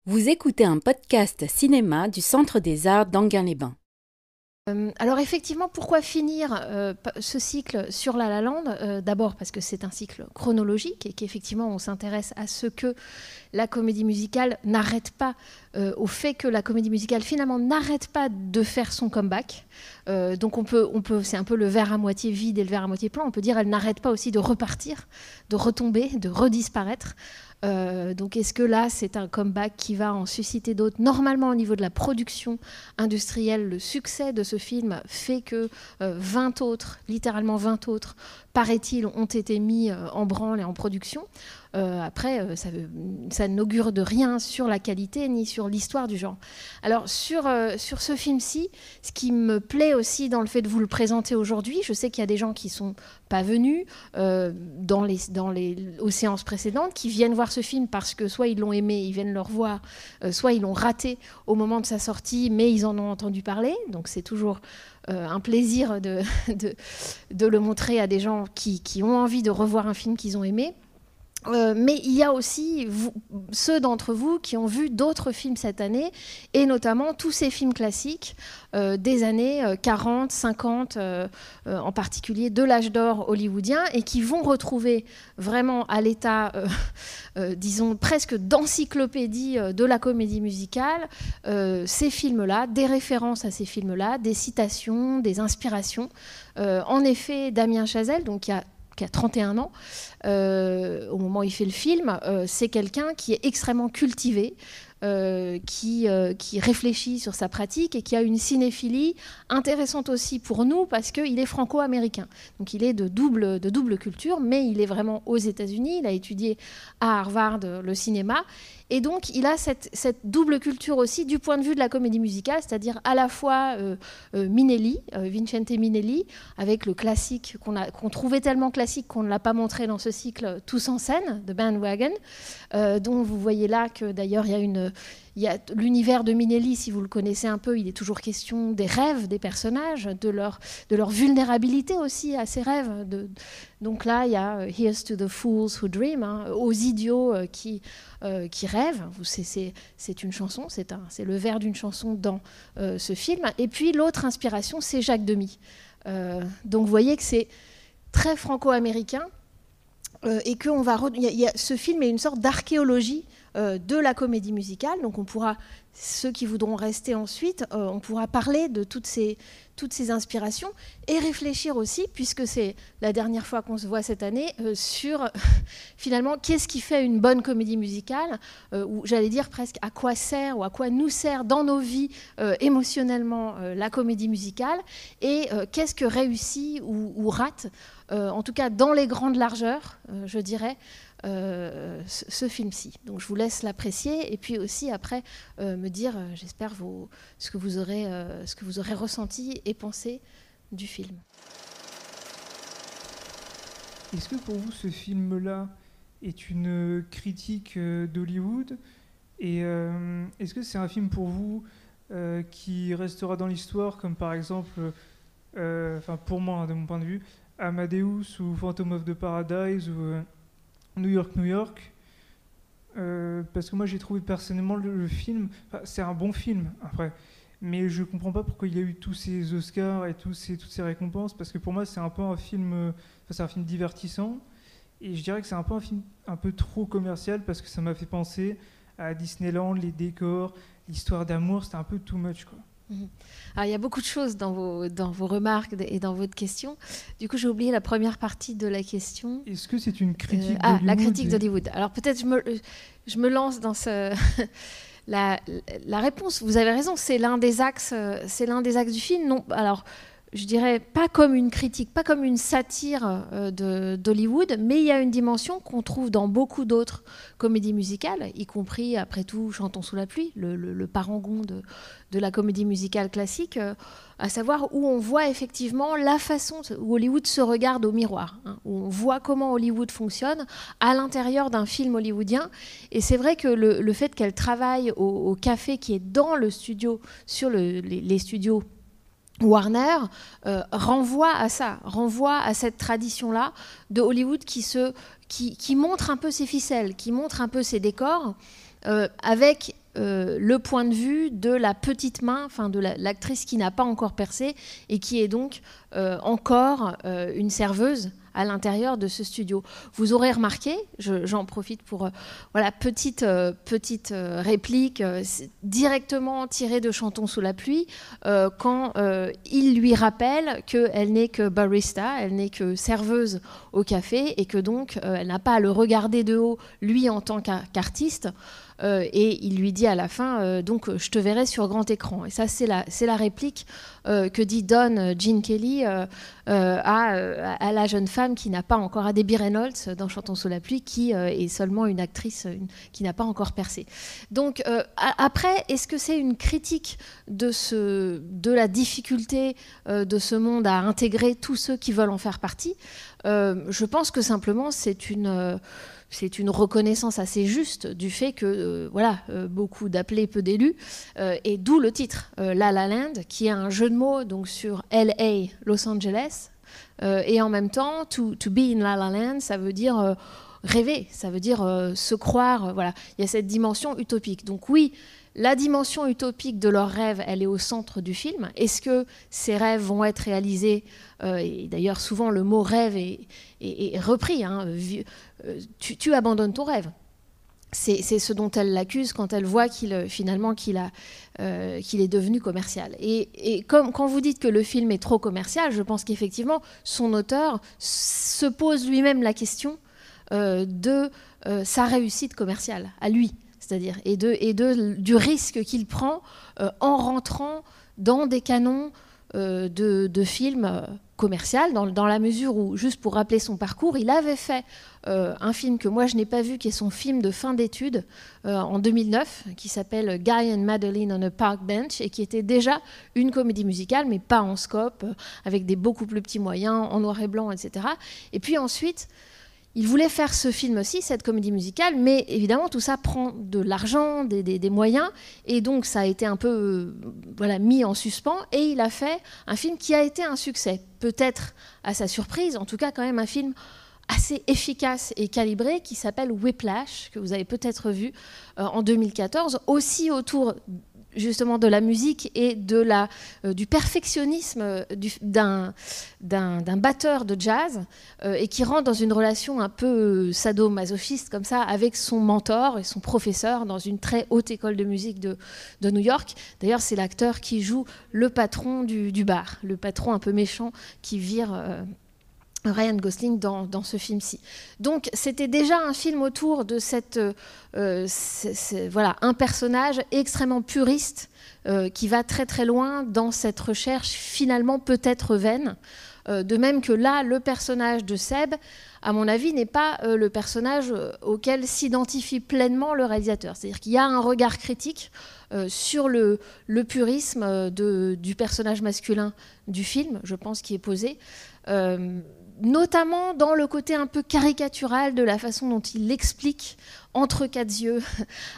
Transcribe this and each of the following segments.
Vous écoutez un podcast cinéma du Centre des Arts d'Enghien-les-Bains. Alors effectivement, pourquoi finir ce cycle sur La La Land D'abord parce que c'est un cycle chronologique et qu'effectivement on s'intéresse à ce que la comédie musicale n'arrête pas, au fait que la comédie musicale finalement n'arrête pas de faire son comeback. Donc on peut, c'est un peu le verre à moitié vide et le verre à moitié plein. On peut dire elle n'arrête pas aussi de repartir, de retomber, de redisparaître. Donc est-ce que là c'est un comeback qui va en susciter d'autres? Normalement au niveau de la production industrielle, le succès de ce film fait que 20 autres, littéralement 20 autres, paraît-il, ont été mis en branle et en production. Après, ça n'augure de rien sur la qualité ni sur l'histoire du genre. Alors sur ce film-ci, ce qui me plaît aussi dans le fait de vous le présenter aujourd'hui, je sais qu'il y a des gens qui ne sont pas venus aux séances précédentes, qui viennent voir ce film parce que soit ils l'ont aimé, ils viennent le revoir, soit ils l'ont raté au moment de sa sortie, mais ils en ont entendu parler. Donc c'est toujours un plaisir de le montrer à des gens qui ont envie de revoir un film qu'ils ont aimé. Mais il y a aussi ceux d'entre vous qui ont vu d'autres films cette année, et notamment tous ces films classiques des années 40, 50, en particulier de l'âge d'or hollywoodien, et qui vont retrouver vraiment à l'état, disons, presque d'encyclopédie de la comédie musicale, ces films-là, des références à ces films-là, des citations, des inspirations. En effet, Damien Chazelle, donc qui a 31 ans, au moment où il fait le film, c'est quelqu'un qui est extrêmement cultivé, qui réfléchit sur sa pratique et qui a une cinéphilie intéressante aussi pour nous parce qu'il est franco-américain. Donc il est de double culture, mais il est vraiment aux États-Unis. Il a étudié à Harvard le cinéma. Et donc, il a cette double culture aussi du point de vue de la comédie musicale, c'est-à-dire à la fois Minelli, Vincente Minelli, avec le classique qu'on trouvait tellement classique qu'on ne l'a pas montré dans ce cycle, Tous en scène, de Bandwagon, dont vous voyez là que d'ailleurs il y a l'univers de Minelli, si vous le connaissez un peu, il est toujours question des rêves des personnages, de leur vulnérabilité aussi à ces rêves. Donc là, il y a Here's to the Fools Who Dream, aux idiots qui rêvent. C'est une chanson, c'est le vers d'une chanson dans ce film. Et puis l'autre inspiration, c'est Jacques Demy. Donc vous voyez que c'est très franco-américain et que ce film est une sorte d'archéologie de la comédie musicale. Donc on pourra, ceux qui voudront rester ensuite, on pourra parler de toutes ces inspirations et réfléchir aussi, puisque c'est la dernière fois qu'on se voit cette année, sur finalement qu'est-ce qui fait une bonne comédie musicale, ou j'allais dire presque à quoi sert ou à quoi nous sert dans nos vies émotionnellement la comédie musicale, et qu'est-ce que réussit ou rate, en tout cas dans les grandes largeurs, je dirais, ce film-ci. Donc je vous laisse l'apprécier et puis aussi après me dire, j'espère, ce que vous aurez ressenti et pensé du film. Est-ce que pour vous ce film-là est une critique d'Hollywood, et est-ce que c'est un film pour vous qui restera dans l'histoire, comme par exemple, pour moi, de mon point de vue, Amadeus ou Phantom of the Paradise ou New York, New York, parce que moi j'ai trouvé personnellement le film, c'est un bon film après, mais je comprends pas pourquoi il y a eu tous ces Oscars et toutes ces récompenses, parce que pour moi c'est un peu un film, c'est un film divertissant, et je dirais que c'est un peu un film un peu trop commercial, parce que ça m'a fait penser à Disneyland, les décors, l'histoire d'amour, c'était un peu too much, quoi. Alors, il y a beaucoup de choses dans vos remarques et dans votre question. Du coup, j'ai oublié la première partie de la question. Est-ce que c'est une critique d'Hollywood? La critique d'Hollywood. Alors peut-être je me lance dans la réponse. Vous avez raison, c'est l'un des axes du film. Non, alors je dirais pas comme une critique, pas comme une satire d'Hollywood, mais il y a une dimension qu'on trouve dans beaucoup d'autres comédies musicales, y compris, après tout, Chantons sous la pluie, le parangon de la comédie musicale classique, à savoir où on voit effectivement la façon où Hollywood se regarde au miroir, où on voit comment Hollywood fonctionne à l'intérieur d'un film hollywoodien. Et c'est vrai que le fait qu'elle travaille au café qui est dans le studio, sur les studios Warner, renvoie à ça, renvoie à cette tradition-là de Hollywood qui montre un peu ses ficelles, qui montre un peu ses décors, avec le point de vue de la petite main, enfin de l'actrice qui n'a pas encore percé et qui est donc encore une serveuse à l'intérieur de ce studio. Vous aurez remarqué, j'en profite pour petite réplique directement tirée de Chantons sous la pluie, quand il lui rappelle qu'elle n'est que barista, elle n'est que serveuse au café et que donc elle n'a pas à le regarder de haut, lui en tant qu'artiste. Et il lui dit à la fin, donc je te verrai sur grand écran. Et ça, c'est la réplique que dit Dawn Gene Kelly à la jeune femme qui n'a pas encore, à Debbie Reynolds dans Chantons sous la pluie, qui est seulement une actrice qui n'a pas encore percé. Donc après, est-ce que c'est une critique de la difficulté de ce monde à intégrer tous ceux qui veulent en faire partie? Je pense que simplement c'est une reconnaissance assez juste du fait que beaucoup d'appelés, peu d'élus, et d'où le titre La La Land, qui est un jeu de mots donc sur LA, Los Angeles, et en même temps to be in La La Land, ça veut dire rêver, ça veut dire se croire, voilà, il y a cette dimension utopique. Donc oui, la dimension utopique de leurs rêves, elle est au centre du film. Est-ce que ces rêves vont être réalisés et d'ailleurs, souvent, le mot rêve est repris. Hein, tu abandonnes ton rêve. C'est ce dont elle l'accuse quand elle voit qu'il est devenu commercial. Et quand vous dites que le film est trop commercial, je pense qu'effectivement, son auteur se pose lui-même la question de sa réussite commerciale, à lui. C'est-à-dire, du risque qu'il prend en rentrant dans des canons de films commercial, dans la mesure où, juste pour rappeler son parcours, il avait fait un film que moi je n'ai pas vu, qui est son film de fin d'études en 2009, qui s'appelle Guy and Madeline on a Park Bench, et qui était déjà une comédie musicale, mais pas en scope, avec des beaucoup plus petits moyens, en noir et blanc, etc. Et puis ensuite, il voulait faire ce film aussi, cette comédie musicale, mais évidemment, tout ça prend de l'argent, des moyens, et donc ça a été un peu mis en suspens, et il a fait un film qui a été un succès. Peut-être à sa surprise, en tout cas quand même un film assez efficace et calibré, qui s'appelle Whiplash, que vous avez peut-être vu en 2014, aussi autour justement de la musique et du perfectionnisme d'un batteur de jazz et qui rentre dans une relation un peu sadomasochiste comme ça avec son mentor et son professeur dans une très haute école de musique de New York. D'ailleurs, c'est l'acteur qui joue le patron du bar, le patron un peu méchant qui vire Ryan Gosling dans ce film-ci. Donc c'était déjà un film autour de un personnage extrêmement puriste qui va très très loin dans cette recherche finalement peut-être vaine. De même que là, le personnage de Seb, à mon avis, n'est pas le personnage auquel s'identifie pleinement le réalisateur. C'est-à-dire qu'il y a un regard critique sur le purisme du personnage masculin du film, je pense, qui est posé. Notamment dans le côté un peu caricatural de la façon dont il explique entre quatre yeux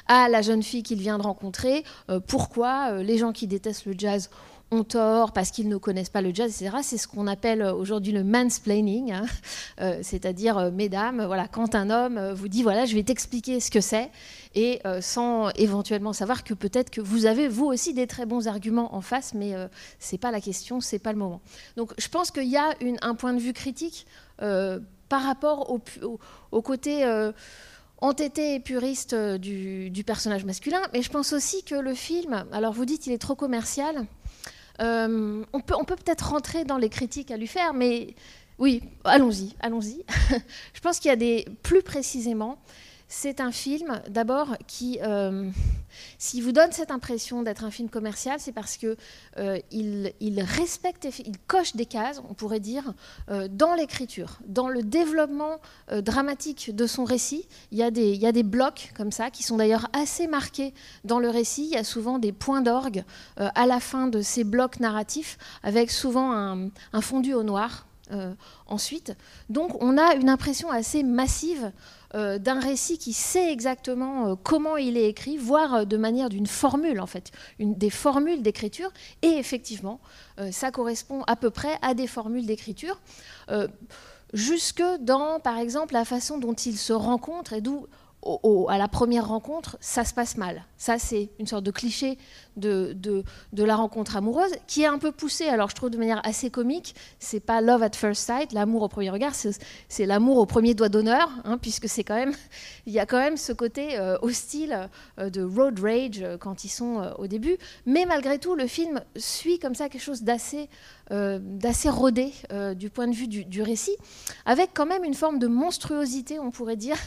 à la jeune fille qu'il vient de rencontrer pourquoi les gens qui détestent le jazz ont tort parce qu'ils ne connaissent pas le jazz, etc. C'est ce qu'on appelle aujourd'hui le mansplaining, hein. C'est-à-dire, mesdames, voilà, quand un homme vous dit, voilà, je vais t'expliquer ce que c'est, et sans éventuellement savoir que peut-être que vous avez, vous aussi, des très bons arguments en face, mais c'est pas la question, c'est pas le moment. Donc je pense qu'il y a un point de vue critique par rapport au côté entêté et puriste du personnage masculin, mais je pense aussi que le film, alors vous dites il est trop commercial, on peut peut-être rentrer dans les critiques à lui faire, mais oui, allons-y. Je pense qu'il y a plus précisément, c'est un film d'abord qui, s'il vous donne cette impression d'être un film commercial, c'est parce que il respecte, il coche des cases, on pourrait dire, dans l'écriture, dans le développement dramatique de son récit. Il y a des blocs comme ça qui sont d'ailleurs assez marqués dans le récit. Il y a souvent des points d'orgue à la fin de ces blocs narratifs, avec souvent un fondu au noir. Ensuite, donc on a une impression assez massive d'un récit qui sait exactement comment il est écrit, voire de manière d'une formule en fait, des formules d'écriture, et effectivement ça correspond à peu près à des formules d'écriture, jusque dans par exemple la façon dont ils se rencontrent, et d'où à la première rencontre, ça se passe mal. Ça, c'est une sorte de cliché de la rencontre amoureuse, qui est un peu poussé, alors je trouve de manière assez comique. C'est pas love at first sight, l'amour au premier regard, c'est l'amour au premier doigt d'honneur, hein, puisque c'est quand même, il y a quand même ce côté hostile de road rage quand ils sont au début. Mais malgré tout, le film suit comme ça quelque chose d'assez rodé du point de vue du récit, avec quand même une forme de monstruosité, on pourrait dire,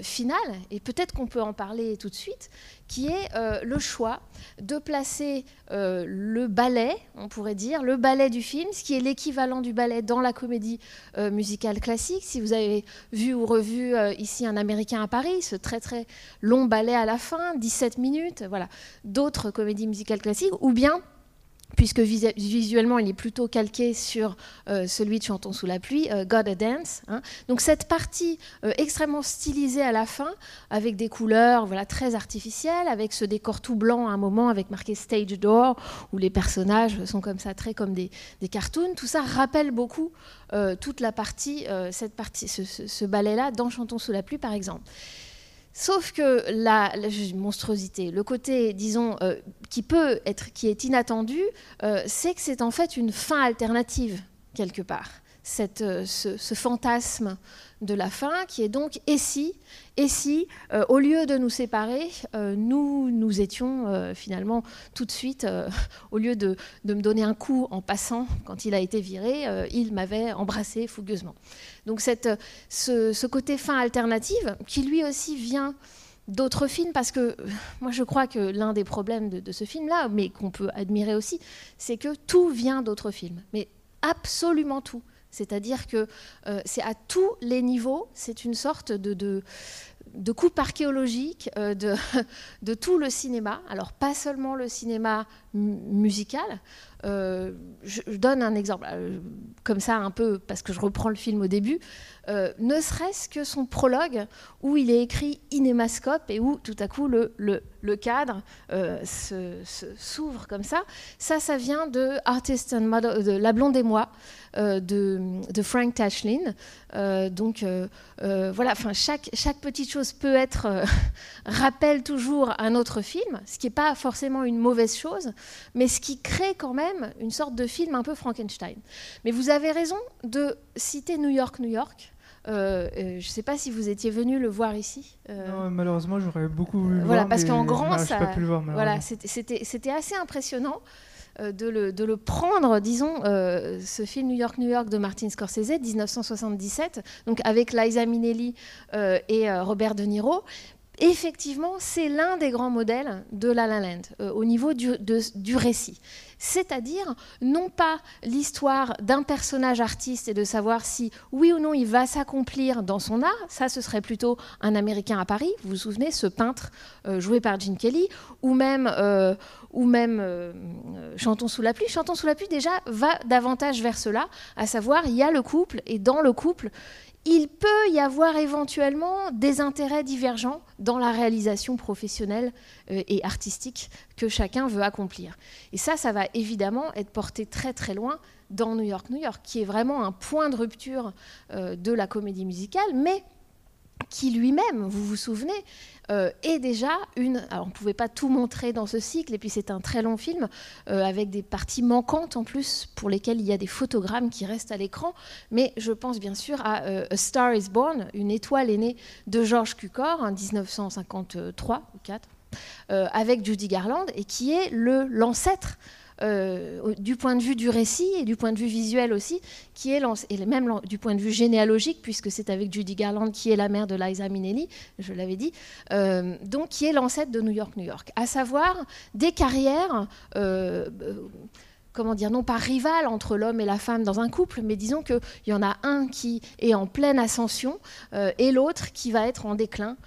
finale, et peut-être qu'on peut en parler tout de suite, qui est le choix de placer le ballet, on pourrait dire, le ballet du film, ce qui est l'équivalent du ballet dans la comédie musicale classique. Si vous avez vu ou revu ici Un Américain à Paris, ce très très long ballet à la fin, 17 minutes, voilà, d'autres comédies musicales classiques, ou bien puisque visuellement il est plutôt calqué sur celui de Chantons sous la pluie, God a Dance. Hein. Donc cette partie extrêmement stylisée à la fin, avec des couleurs voilà, très artificielles, avec ce décor tout blanc à un moment, avec marqué Stage Door, où les personnages sont comme ça, très comme des cartoons, tout ça rappelle beaucoup toute la partie, ce ballet-là dans Chantons sous la pluie par exemple. Sauf que la monstruosité, le côté, disons, qui est inattendu, c'est que c'est en fait une fin alternative, quelque part. Ce fantasme de la fin qui est donc et si au lieu de nous séparer, nous étions finalement tout de suite, au lieu de me donner un coup en passant quand il a été viré, il m'avait embrassé fougueusement. Donc ce côté fin alternative qui lui aussi vient d'autres films, parce que moi je crois que l'un des problèmes de ce film-là, mais qu'on peut admirer aussi, c'est que tout vient d'autres films, mais absolument tout. C'est-à-dire que c'est à tous les niveaux, c'est une sorte de coupe archéologique de tout le cinéma. Alors pas seulement le cinéma musical. Je donne un exemple, comme ça un peu, parce que je reprends le film au début, ne serait-ce que son prologue, où il est écrit Inémascope et où tout à coup le cadre s'ouvre comme ça. Ça vient de Artist and Model, de La Blonde et moi, de Frank Tashlin. Voilà, chaque petite chose peut être rappelle toujours un autre film, ce qui n'est pas forcément une mauvaise chose, mais ce qui crée quand même une sorte de film un peu Frankenstein. Mais vous avez raison de citer New York, New York. Je ne sais pas si vous étiez venu le voir ici. Non, malheureusement, j'aurais beaucoup voulu le voilà, voir, parce qu'en grand, je n'ai pas pu le voir. Voilà, c'était assez impressionnant. De le prendre, disons, ce film New York, New York de Martin Scorsese, 1977, donc avec Liza Minnelli et Robert De Niro. Effectivement, c'est l'un des grands modèles de La La Land au niveau du récit. C'est-à-dire, non pas l'histoire d'un personnage artiste et de savoir si, oui ou non, il va s'accomplir dans son art. Ça, ce serait plutôt Un Américain à Paris. Vous vous souvenez, ce peintre joué par Gene Kelly, ou même Chantons sous la pluie. Chantons sous la pluie, déjà, va davantage vers cela, à savoir, il y a le couple, et dans le couple, il peut y avoir éventuellement des intérêts divergents dans la réalisation professionnelle et artistique que chacun veut accomplir. Et ça va évidemment être porté très très loin dans New York, New York, qui est vraiment un point de rupture de la comédie musicale, mais qui lui-même, vous vous souvenez, est déjà alors on ne pouvait pas tout montrer dans ce cycle, et puis c'est un très long film, avec des parties manquantes en plus, pour lesquelles il y a des photogrammes qui restent à l'écran, mais je pense bien sûr à A Star is Born, Une étoile est née de George Cukor, en 1953 ou 4, avec Judy Garland, et qui est l'ancêtre du point de vue du récit et du point de vue visuel aussi, qui est et même du point de vue généalogique, puisque c'est avec Judy Garland qui est la mère de Liza Minnelli, je l'avais dit, donc qui est l'ancêtre de New York, New York, à savoir des carrières comment dire, non pas rivales entre l'homme et la femme dans un couple, mais disons qu'il y en a un qui est en pleine ascension et l'autre qui va être en déclin.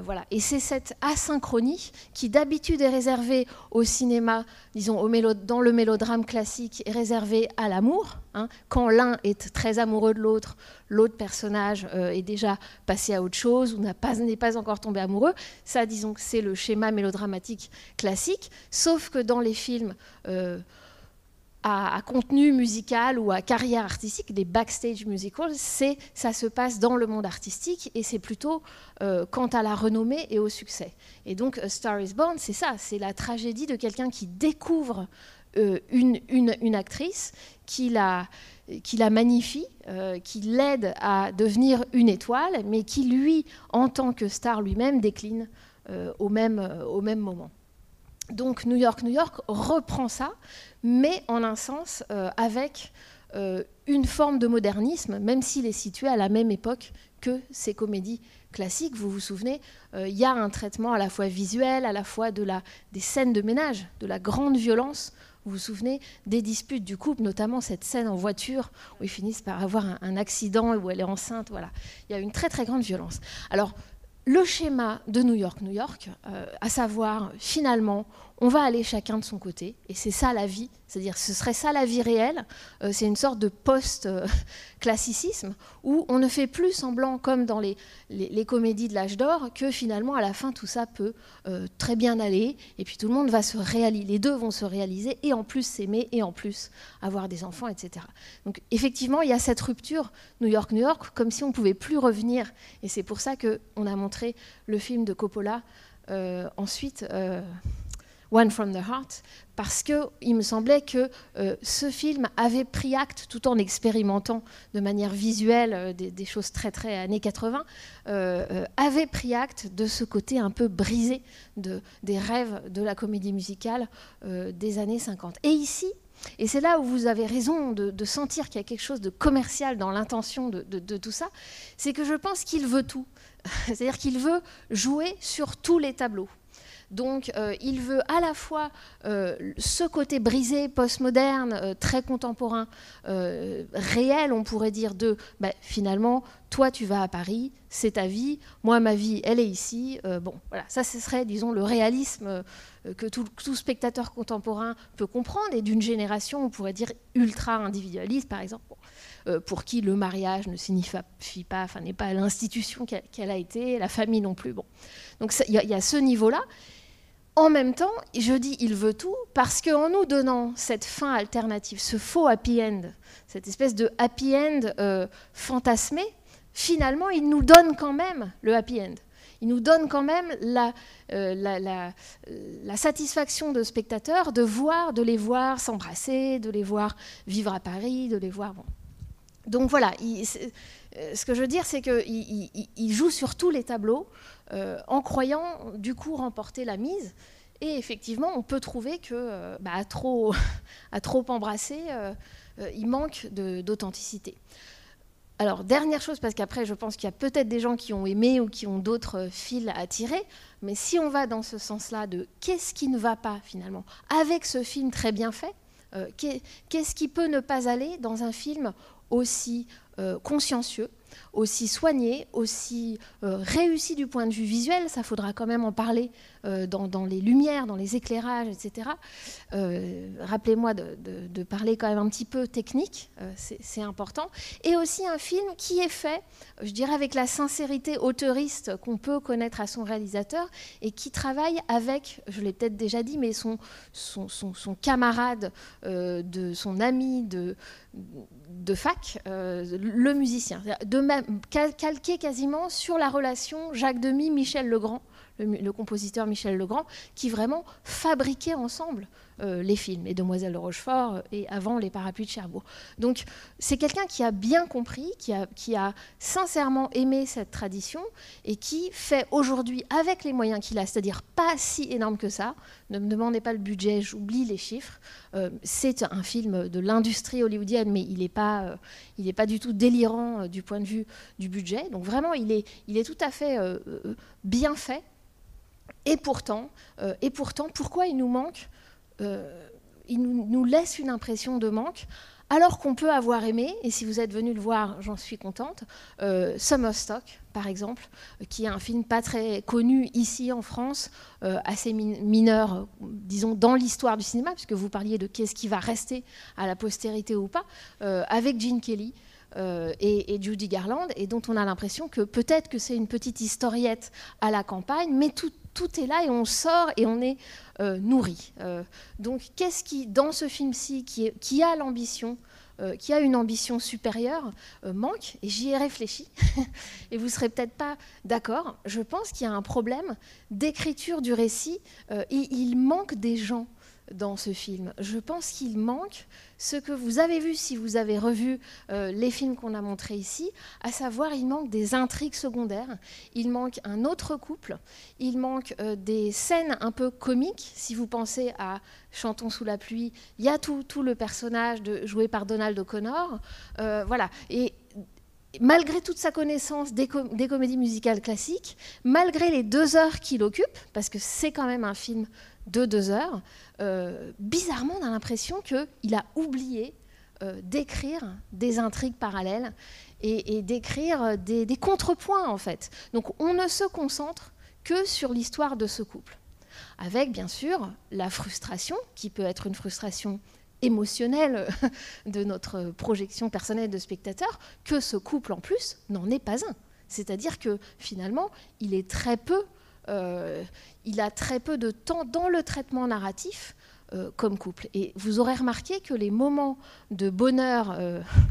Voilà. Et c'est cette asynchronie qui d'habitude est réservée au cinéma, disons dans le mélodrame classique, est réservée à l'amour. Hein. Quand l'un est très amoureux de l'autre, l'autre personnage est déjà passé à autre chose ou n'est pas encore tombé amoureux. Ça, disons que c'est le schéma mélodramatique classique, sauf que dans les films à contenu musical ou à carrière artistique, des backstage musicals, ça se passe dans le monde artistique et c'est plutôt quant à la renommée et au succès. Et donc A Star is Born, c'est ça, c'est la tragédie de quelqu'un qui découvre une actrice, qui la magnifie, qui l'aide à devenir une étoile, mais qui lui, en tant que star lui-même, décline au même moment. Donc New York reprend ça, mais en un sens avec une forme de modernisme, même s'il est situé à la même époque que ces comédies classiques. Vous vous souvenez, il y a un traitement à la fois visuel, à la fois des scènes de ménage, de la grande violence. Vous vous souvenez des disputes du couple, notamment cette scène en voiture où ils finissent par avoir un accident et où elle est enceinte. Voilà. Il y a une très très grande violence. Alors, le schéma de New York, à savoir, finalement, on va aller chacun de son côté, et c'est ça la vie, c'est-à-dire ce serait ça la vie réelle, c'est une sorte de post-classicisme, où on ne fait plus semblant, comme dans les comédies de l'âge d'or, que finalement, à la fin, tout ça peut très bien aller, et puis tout le monde va se réaliser, les deux vont se réaliser, et en plus s'aimer, et en plus avoir des enfants, etc. Donc effectivement, il y a cette rupture New York, comme si on ne pouvait plus revenir, et c'est pour ça qu'on a montré le film de Coppola, ensuite... One from the Heart, parce qu'il me semblait que ce film avait pris acte, tout en expérimentant de manière visuelle des choses très très années 80, avait pris acte de ce côté un peu brisé des rêves de la comédie musicale des années 50. Et ici, et c'est là où vous avez raison de sentir qu'il y a quelque chose de commercial dans l'intention de tout ça, c'est que je pense qu'il veut tout. C'est-à-dire qu'il veut jouer sur tous les tableaux. Donc il veut à la fois ce côté brisé, postmoderne, très contemporain, réel, on pourrait dire, finalement, toi tu vas à Paris, c'est ta vie, moi ma vie, elle est ici. Bon, voilà, ça ce serait, disons, le réalisme que tout spectateur contemporain peut comprendre, et d'une génération, on pourrait dire, ultra-individualiste, par exemple, pour qui le mariage ne signifie pas, enfin, n'est pas l'institution qu'elle a été, la famille non plus. Bon. Donc il y a ce niveau-là. En même temps, je dis il veut tout parce qu'en nous donnant cette fin alternative, ce faux happy end, cette espèce de happy end fantasmé, finalement, il nous donne quand même le happy end. Il nous donne quand même la satisfaction de spectateurs de les voir s'embrasser, de les voir vivre à Paris, de les voir... Bon. Donc voilà, ce que je veux dire, c'est qu'il joue sur tous les tableaux en croyant, du coup, remporter la mise. Et effectivement, on peut trouver que, à trop embrasser, il manque d'authenticité. Alors, dernière chose, parce qu'après, je pense qu'il y a peut-être des gens qui ont aimé ou qui ont d'autres fils à tirer, mais si on va dans ce sens-là de qu'est-ce qui ne va pas, finalement, avec ce film très bien fait, qu'est-ce qui peut ne pas aller dans un film aussi consciencieux, aussi soigné, aussi réussi du point de vue visuel, ça faudra quand même en parler dans les lumières, dans les éclairages, etc. Rappelez-moi de parler quand même un petit peu technique, c'est important. Et aussi un film qui est fait, je dirais, avec la sincérité auteuriste qu'on peut connaître à son réalisateur et qui travaille avec, je l'ai peut-être déjà dit, mais son camarade, son ami de fac, le musicien, calqué quasiment sur la relation Jacques Demy-Michel Legrand, le compositeur Michel Legrand, qui vraiment fabriquaient ensemble les films, et Demoiselles de Rochefort et avant Les Parapluies de Cherbourg. Donc c'est quelqu'un qui a bien compris, qui a sincèrement aimé cette tradition et qui fait aujourd'hui avec les moyens qu'il a, c'est-à-dire pas si énorme que ça, ne me demandez pas le budget, j'oublie les chiffres, c'est un film de l'industrie hollywoodienne, mais il n'est pas du tout délirant du point de vue du budget, donc vraiment il est tout à fait bien fait. Et pourtant, pourquoi il nous manque, il nous laisse une impression de manque, alors qu'on peut avoir aimé, et si vous êtes venu le voir, j'en suis contente, Summer Stock, par exemple, qui est un film pas très connu ici en France, assez mineur, disons, dans l'histoire du cinéma, puisque vous parliez de qu'est-ce qui va rester à la postérité ou pas, avec Gene Kelly, et Judy Garland, et dont on a l'impression que peut-être que c'est une petite historiette à la campagne, mais tout est là et on sort et on est nourri. Donc qu'est-ce qui, dans ce film-ci, qui a l'ambition, qui a une ambition supérieure, manque? Et j'y ai réfléchi, et vous ne serez peut-être pas d'accord. Je pense qu'il y a un problème d'écriture du récit. Il manque des gens dans ce film. Je pense qu'il manque ce que vous avez vu si vous avez revu les films qu'on a montrés ici, à savoir il manque des intrigues secondaires, il manque un autre couple, il manque des scènes un peu comiques. Si vous pensez à Chantons sous la pluie, il y a tout le personnage joué par Donald O'Connor. Voilà. Et malgré toute sa connaissance des comédies musicales classiques, malgré les 2 heures qu'il occupe, parce que c'est quand même un film de 2 heures, bizarrement, on a l'impression qu'il a oublié d'écrire des intrigues parallèles et d'écrire des contrepoints, en fait. Donc on ne se concentre que sur l'histoire de ce couple, avec bien sûr la frustration, qui peut être une frustration émotionnelle de notre projection personnelle de spectateur, que ce couple en plus n'en est pas un. C'est-à-dire que finalement, il a très peu de temps dans le traitement narratif comme couple. Et vous aurez remarqué que les moments de bonheur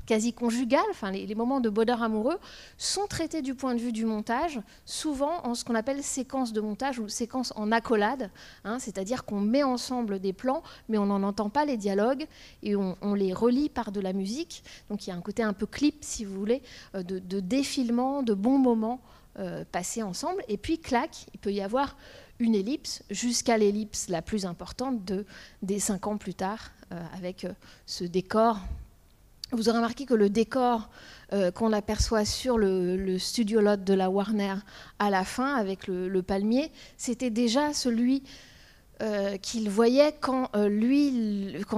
quasi conjugal, enfin les moments de bonheur amoureux, sont traités du point de vue du montage, souvent en ce qu'on appelle séquence de montage ou séquence en accolade, hein, c'est-à-dire qu'on met ensemble des plans, mais on n'en entend pas les dialogues et on les relie par de la musique. Donc il y a un côté un peu clip, si vous voulez, de défilement, de bons moments passés ensemble. Et puis, clac, il peut y avoir une ellipse jusqu'à l'ellipse la plus importante des 5 ans plus tard, avec ce décor. Vous aurez remarqué que le décor qu'on aperçoit sur le studio lot de la Warner à la fin, avec le palmier, c'était déjà celui qu'il voyait quand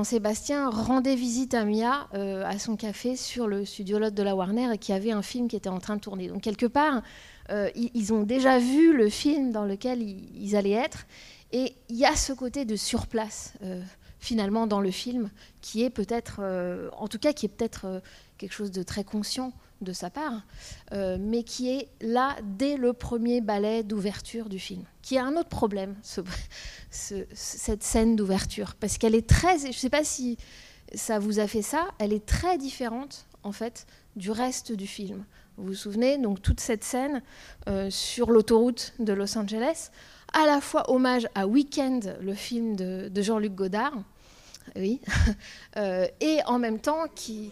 Sébastien rendait visite à Mia à son café sur le studio lot de la Warner et qu'il y avait un film qui était en train de tourner. Donc quelque part, ils ont déjà vu le film dans lequel ils allaient être, et il y a ce côté de surplace finalement dans le film qui est peut-être, en tout cas qui est peut-être quelque chose de très conscient de sa part, mais qui est là dès le premier ballet d'ouverture du film, qui a un autre problème, cette scène d'ouverture, parce qu'elle est très, je ne sais pas si ça vous a fait ça, elle est très différente en fait du reste du film. Vous vous souvenez, donc toute cette scène sur l'autoroute de Los Angeles, à la fois hommage à Weekend, le film de Jean-Luc Godard, oui, et en même temps qui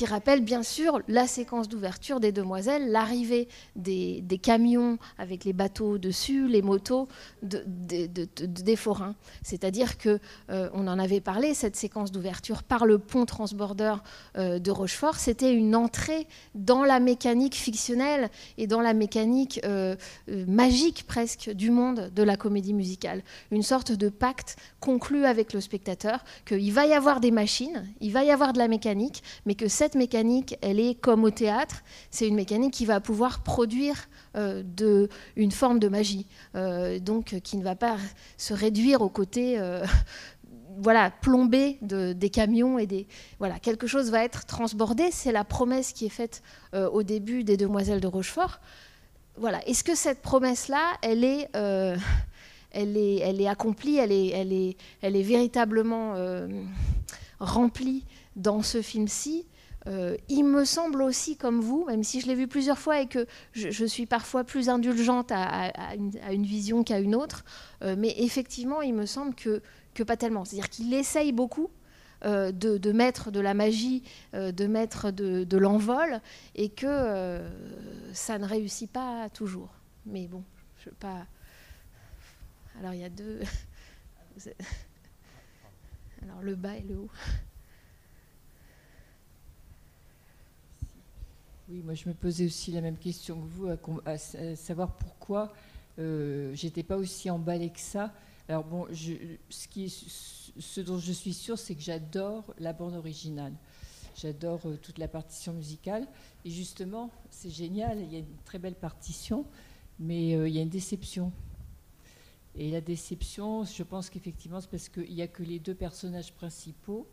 rappelle bien sûr la séquence d'ouverture des Demoiselles, l'arrivée des camions avec les bateaux dessus, les motos des forains. C'est-à-dire qu'on en avait parlé, cette séquence d'ouverture par le pont transborder de Rochefort, c'était une entrée dans la mécanique fictionnelle et dans la mécanique magique presque du monde de la comédie musicale. Une sorte de pacte conclu avec le spectateur, qu'il va y avoir des machines, il va y avoir de la mécanique, mais que cette mécanique, elle est comme au théâtre, c'est une mécanique qui va pouvoir produire une forme de magie, donc qui ne va pas se réduire au côté plombé des camions et quelque chose va être transbordé. C'est la promesse qui est faite au début des Demoiselles de Rochefort. Voilà. Est-ce que cette promesse-là, elle est accomplie, elle est véritablement remplie dans ce film-ci? Il me semble aussi, comme vous, même si je l'ai vu plusieurs fois et que je suis parfois plus indulgente à une vision qu'à une autre, mais effectivement, il me semble que pas tellement. C'est-à-dire qu'il essaye beaucoup de mettre de la magie, de mettre de l'envol, et que ça ne réussit pas toujours. Mais bon, je ne veux pas... Alors, il y a deux... Alors, le bas et le haut. Oui, moi je me posais aussi la même question que vous, à savoir pourquoi j'étais pas aussi emballée que ça. Alors bon, ce dont je suis sûre, c'est que j'adore la bande originale. J'adore toute la partition musicale. Et justement, c'est génial, il y a une très belle partition, mais il y a une déception. Et la déception, je pense qu'effectivement, c'est parce qu'il n'y a que les 2 personnages principaux.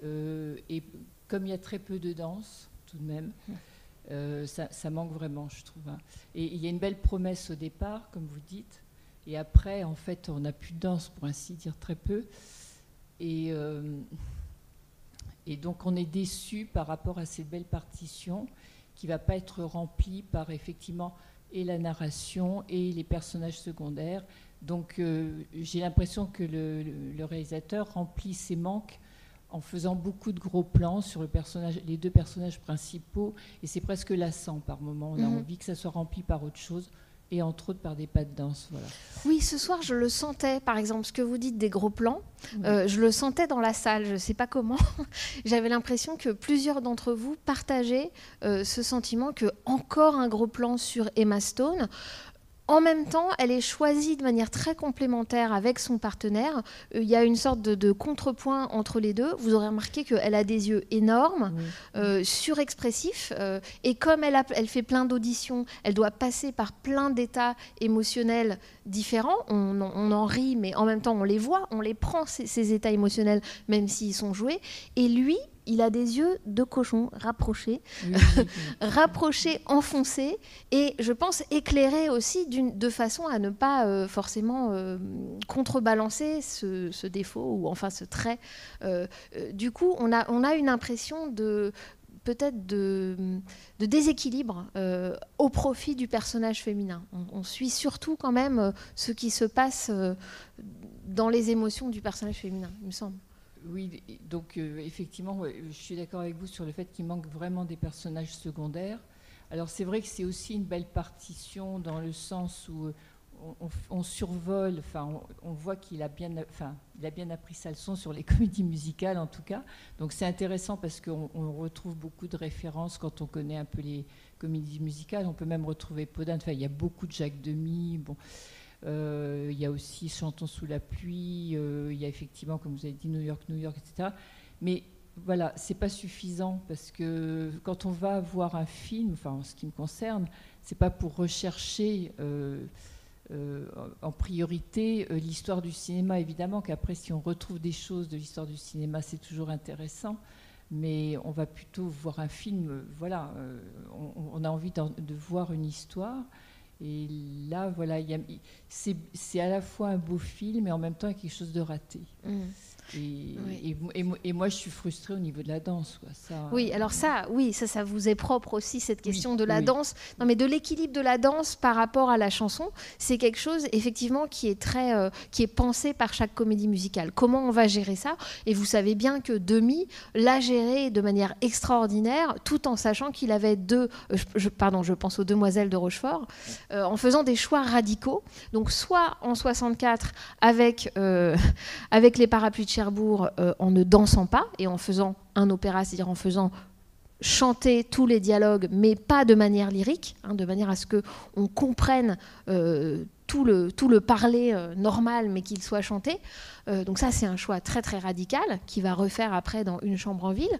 Et comme il y a très peu de danse, tout de même. Ça manque vraiment, je trouve. Hein. Et il y a une belle promesse au départ, comme vous dites, et après, en fait, on n'a plus de danse, pour ainsi dire, très peu. Et donc, on est déçu par rapport à cette belle partition qui ne va pas être remplie par, effectivement, et la narration et les personnages secondaires. Donc, j'ai l'impression que le réalisateur remplit ses manques en faisant beaucoup de gros plans sur les deux personnages principaux, et c'est presque lassant par moments. On a envie que ça soit rempli par autre chose, et entre autres par des pas de danse. Voilà. Oui, ce soir, je le sentais, par exemple, ce que vous dites des gros plans, je le sentais dans la salle, je ne sais pas comment. J'avais l'impression que plusieurs d'entre vous partageaient ce sentiment que encore un gros plan sur Emma Stone. En même temps, elle est choisie de manière très complémentaire avec son partenaire. Il y a une sorte de contrepoint entre les deux. Vous aurez remarqué qu'elle a des yeux énormes, surexpressifs. Et comme elle fait plein d'auditions, elle doit passer par plein d'états émotionnels différents. On en rit, mais en même temps, on les voit, on les prend, ces états émotionnels, même s'ils sont joués. Et lui, il a des yeux de cochon rapprochés, rapprochés, enfoncés, et je pense éclairés aussi de façon à ne pas forcément contrebalancer ce défaut, ou enfin ce trait. Du coup, on a une impression peut-être de déséquilibre au profit du personnage féminin. On suit surtout quand même ce qui se passe dans les émotions du personnage féminin, il me semble. Oui, donc effectivement, je suis d'accord avec vous sur le fait qu'il manque vraiment des personnages secondaires. Alors c'est vrai que c'est aussi une belle partition dans le sens où on survole, enfin on voit qu'il a bien appris sa leçon sur les comédies musicales en tout cas. Donc c'est intéressant parce qu'on retrouve beaucoup de références quand on connaît un peu les comédies musicales. On peut même retrouver Podane, enfin il y a beaucoup de Jacques Demy, bon. Il y a aussi Chantons sous la pluie, il y a effectivement, comme vous avez dit, New York, etc. Mais voilà, c'est pas suffisant parce que quand on va voir un film, enfin en ce qui me concerne, c'est pas pour rechercher en priorité l'histoire du cinéma. Évidemment qu'après, si on retrouve des choses de l'histoire du cinéma, c'est toujours intéressant. Mais on va plutôt voir un film, voilà, on a envie de voir une histoire. Et là, voilà, c'est à la fois un beau film et en même temps quelque chose de raté. Et moi, je suis frustrée au niveau de la danse. Quoi. Oui, alors ça vous est propre aussi, cette question de la danse. Non, mais de l'équilibre de la danse par rapport à la chanson, c'est quelque chose, effectivement, qui est pensé par chaque comédie musicale. Comment on va gérer ça ? Et vous savez bien que Demy l'a géré de manière extraordinaire, tout en sachant qu'il avait je pense aux Demoiselles de Rochefort, en faisant des choix radicaux. Donc, soit en 64, avec les Parapluies de Cherbourg, en ne dansant pas et en faisant un opéra, c'est-à-dire en faisant chanter tous les dialogues, mais pas de manière lyrique, de manière à ce qu'on comprenne tout le parler normal, mais qu'il soit chanté. Donc ça, c'est un choix très très radical qui va refaire après dans Une chambre en ville.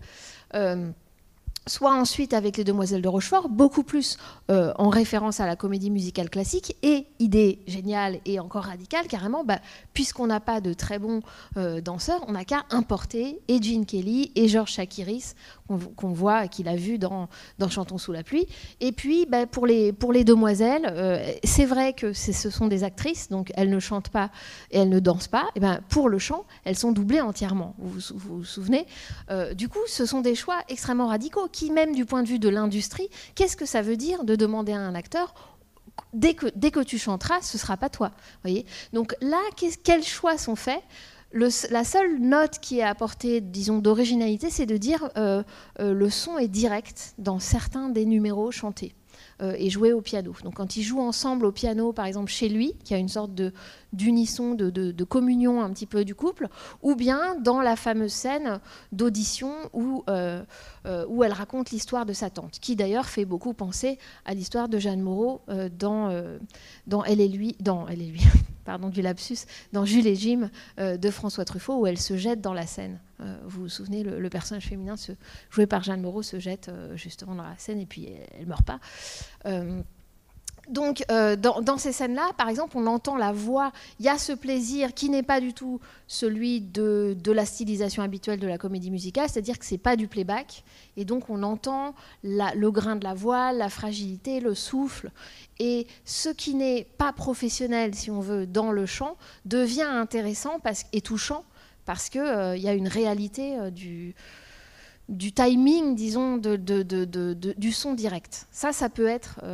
Soit ensuite avec les Demoiselles de Rochefort, beaucoup plus en référence à la comédie musicale classique, et idée géniale et encore radicale, carrément, puisqu'on n'a pas de très bons danseurs, on n'a qu'à importer et Gene Kelly et Georges Chakiris, qu'on voit, qu'il a vu dans Chantons sous la pluie. Et puis, pour les Demoiselles, c'est vrai que ce sont des actrices, donc elles ne chantent pas et elles ne dansent pas. Et pour le chant, elles sont doublées entièrement, vous vous souvenez. Du coup, ce sont des choix extrêmement radicaux, qui, même du point de vue de l'industrie, qu'est-ce que ça veut dire de demander à un acteur dès que tu chanteras, ce ne sera pas toi, voyez. Donc là, quels choix sont faits ? La seule note qui est apportée, disons, d'originalité, c'est de dire le son est direct dans certains des numéros chantés et joués au piano. Donc quand ils jouent ensemble au piano, par exemple chez lui, qui a une sorte d'unisson, de communion un petit peu du couple, ou bien dans la fameuse scène d'audition où elle raconte l'histoire de sa tante, qui d'ailleurs fait beaucoup penser à l'histoire de Jeanne Moreau dans Elle et lui, pardon du lapsus, dans Jules et Jim de François Truffaut, où elle se jette dans la Seine. Vous vous souvenez, le personnage féminin joué par Jeanne Moreau se jette justement dans la Seine et puis elle ne meurt pas. Donc, dans ces scènes-là, par exemple, on entend la voix. Il y a ce plaisir qui n'est pas du tout celui de la stylisation habituelle de la comédie musicale, c'est-à-dire que c'est pas du playback. Et donc, on entend le grain de la voix, la fragilité, le souffle. Et ce qui n'est pas professionnel, si on veut, dans le chant, devient intéressant et touchant parce qu'il y a une réalité du timing, disons, du son direct. Ça peut être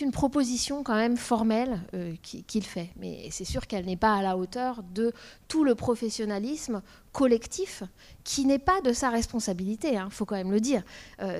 une proposition quand même formelle qu'il fait. Mais c'est sûr qu'elle n'est pas à la hauteur de tout le professionnalisme collectif qui n'est pas de sa responsabilité, hein, faut quand même le dire.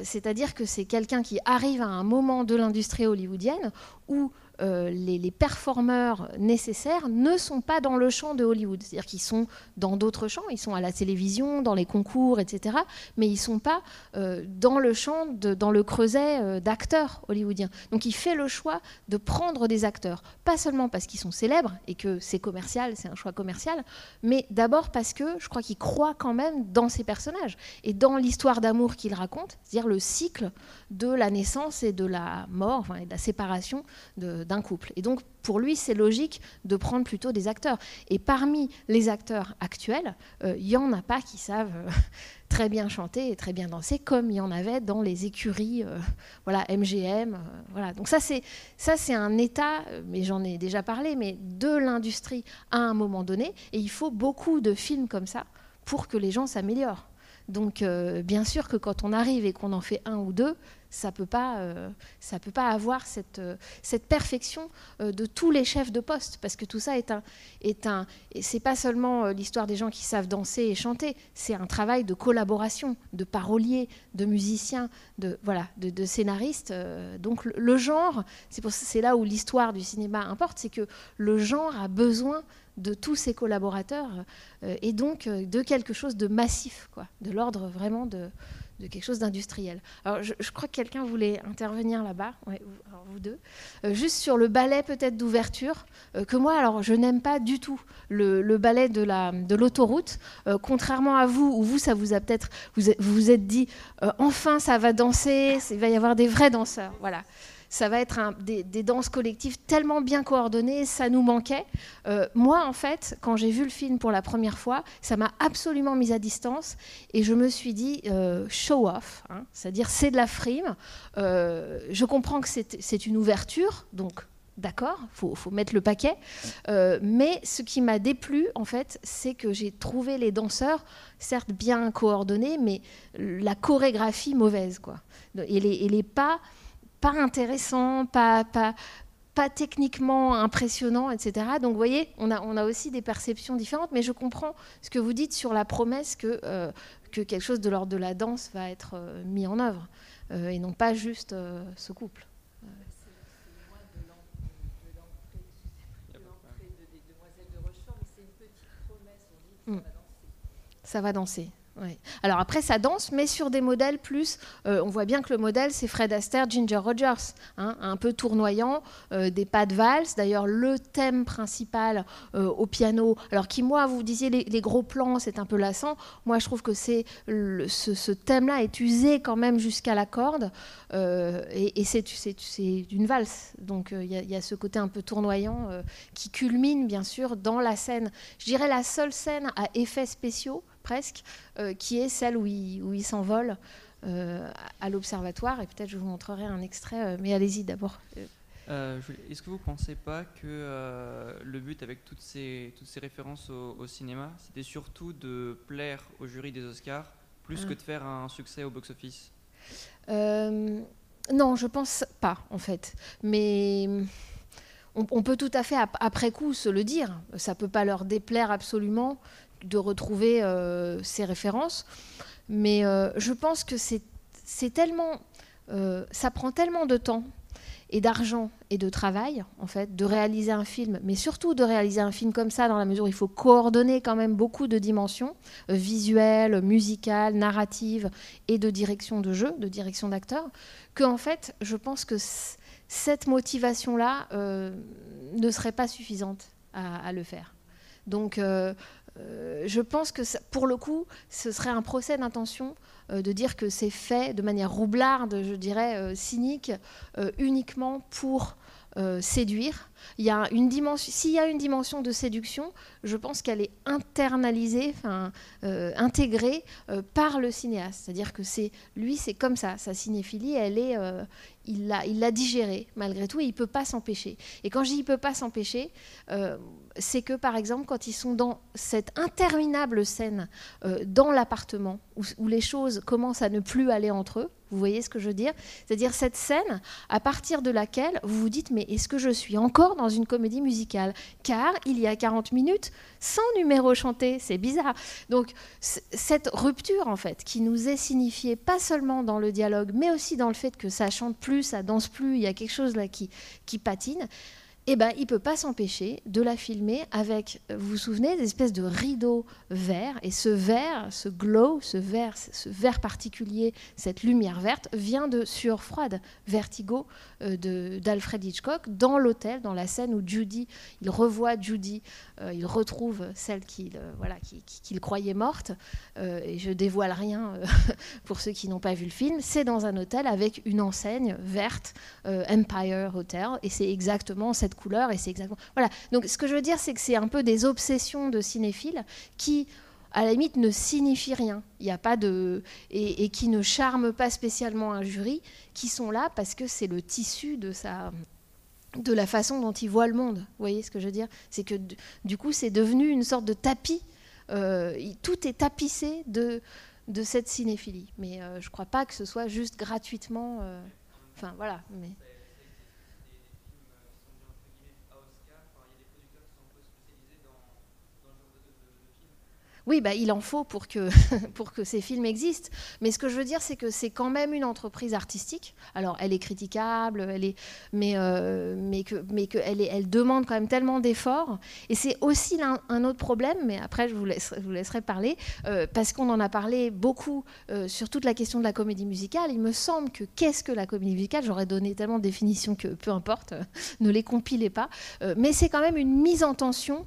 C'est-à-dire que c'est quelqu'un qui arrive à un moment de l'industrie hollywoodienne où les performeurs nécessaires ne sont pas dans le champ de Hollywood. C'est-à-dire qu'ils sont dans d'autres champs, ils sont à la télévision, dans les concours, etc. Mais ils ne sont pas dans le champ, dans le creuset d'acteurs hollywoodiens. Donc il fait le choix de prendre des acteurs, pas seulement parce qu'ils sont célèbres et que c'est commercial, c'est un choix commercial, mais d'abord parce que je crois qu'il croit quand même dans ces personnages et dans l'histoire d'amour qu'il raconte, c'est-à-dire le cycle de la naissance et de la mort, enfin, et de la séparation d'un couple. Et donc, pour lui, c'est logique de prendre plutôt des acteurs. Et parmi les acteurs actuels, il n'y en a pas qui savent très bien chanter et très bien danser, comme il y en avait dans les écuries, voilà, MGM. Voilà. Donc ça, c'est un état, mais j'en ai déjà parlé, mais de l'industrie à un moment donné. Et il faut beaucoup de films comme ça pour que les gens s'améliorent. Donc, bien sûr que quand on arrive et qu'on en fait un ou deux, ça peut pas avoir cette perfection de tous les chefs de poste, parce que tout ça c'est pas seulement l'histoire des gens qui savent danser et chanter, c'est un travail de collaboration, de paroliers, de musiciens, de scénaristes. Donc le genre, c'est là où l'histoire du cinéma importe, c'est que le genre a besoin de tous ses collaborateurs et donc de quelque chose de massif, quoi, de l'ordre vraiment de quelque chose d'industriel. Alors, je crois que quelqu'un voulait intervenir là-bas, ouais, alors vous deux. Juste sur le ballet peut-être d'ouverture, que moi, alors, je n'aime pas du tout le ballet de l'autoroute. Contrairement à vous, où vous, ça vous a peut-être... Vous vous êtes dit, enfin, ça va danser, il va y avoir des vrais danseurs. Voilà. Ça va être des danses collectives tellement bien coordonnées, ça nous manquait. Moi, en fait, quand j'ai vu le film pour la première fois, ça m'a absolument mise à distance et je me suis dit show off, hein, c'est-à-dire c'est de la frime. Je comprends que c'est une ouverture, donc d'accord, faut mettre le paquet. Mais ce qui m'a déplu, en fait, c'est que j'ai trouvé les danseurs, certes bien coordonnés, mais la chorégraphie mauvaise, quoi. Et les pas intéressant, pas techniquement impressionnant, etc. Donc vous voyez, on a aussi des perceptions différentes, mais je comprends ce que vous dites sur la promesse que quelque chose de l'ordre de la danse va être mis en œuvre, et non pas juste ce couple. C'est loin de l'entrée des Demoiselles de Rochefort, mais c'est une petite promesse, on dit que ça va danser. Oui. Alors après, ça danse, mais sur des modèles plus... on voit bien que le modèle, c'est Fred Astaire, Ginger Rogers, hein, un peu tournoyant, des pas de valse. D'ailleurs, le thème principal au piano, alors qui, moi, vous disiez, les gros plans, c'est un peu lassant. Moi, je trouve que ce thème-là est usé quand même jusqu'à la corde, et c'est une valse. Donc, il y a ce côté un peu tournoyant qui culmine, bien sûr, dans la scène. Je dirais la seule scène à effets spéciaux, presque, qui est celle où il s'envole à l'observatoire. Et peut-être je vous montrerai un extrait, mais allez-y d'abord. Est-ce que vous ne pensez pas que le but avec toutes ces références au cinéma, c'était surtout de plaire au jury des Oscars, plus que de faire un succès au box-office ? Non, je pense pas, en fait. Mais... On peut tout à fait, après coup, se le dire. Ça ne peut pas leur déplaire absolument de retrouver ces références. Mais je pense que c'est tellement... ça prend tellement de temps et d'argent et de travail, en fait, de réaliser un film, mais surtout de réaliser un film comme ça, dans la mesure où il faut coordonner quand même beaucoup de dimensions, visuelles, musicales, narratives et de direction de jeu, de direction d'acteur, qu'en fait, je pense que cette motivation-là ne serait pas suffisante à le faire. Donc, je pense que pour le coup, ce serait un procès d'intention de dire que c'est fait de manière roublarde, je dirais cynique, uniquement pour séduire. Il y a une dimension, s'il y a une dimension de séduction, je pense qu'elle est internalisée, intégrée par le cinéaste. C'est-à-dire que c'est comme ça. Sa cinéphilie, il l'a digérée malgré tout et il ne peut pas s'empêcher. Et quand je dis il ne peut pas s'empêcher, c'est que par exemple quand ils sont dans cette interminable scène dans l'appartement où les choses commencent à ne plus aller entre eux, vous voyez ce que je veux dire? C'est-à-dire cette scène à partir de laquelle vous vous dites mais est-ce que je suis encore dans une comédie musicale? Car il y a 40 minutes sans numéro chanté, c'est bizarre. Donc cette rupture en fait qui nous est signifiée pas seulement dans le dialogue mais aussi dans le fait que ça chante plus, ça danse plus, il y a quelque chose là qui patine. Eh ben, il ne peut pas s'empêcher de la filmer avec, vous vous souvenez, des espèces de rideaux verts. Et ce vert, ce glow, ce vert particulier, cette lumière verte, vient de Sueur froide, Vertigo, d'Alfred Hitchcock, dans l'hôtel, dans la scène où Judy, il revoit Judy, il retrouve celle qu'il croyait morte. Et je dévoile rien pour ceux qui n'ont pas vu le film. C'est dans un hôtel avec une enseigne verte, Empire Hotel, et c'est exactement cette couleur et c'est exactement voilà. Donc ce que je veux dire c'est que c'est un peu des obsessions de cinéphiles qui à la limite ne signifient rien. Il y a pas de et qui ne charment pas spécialement un jury, qui sont là parce que c'est le tissu de la façon dont il voit le monde. Vous voyez ce que je veux dire? C'est que du coup c'est devenu une sorte de tapis. Tout est tapissé de cette cinéphilie. Mais je crois pas que ce soit juste gratuitement. Enfin voilà. Mais oui, bah, il en faut pour que ces films existent. Mais ce que je veux dire, c'est que c'est quand même une entreprise artistique. Alors, elle est critiquable, mais elle demande quand même tellement d'efforts. Et c'est aussi un autre problème, mais après, je vous laisserai parler, parce qu'on en a parlé beaucoup sur toute la question de la comédie musicale. Il me semble que qu'est-ce que la comédie musicale? J'aurais donné tellement de définitions que peu importe, ne les compilez pas. Mais c'est quand même une mise en tension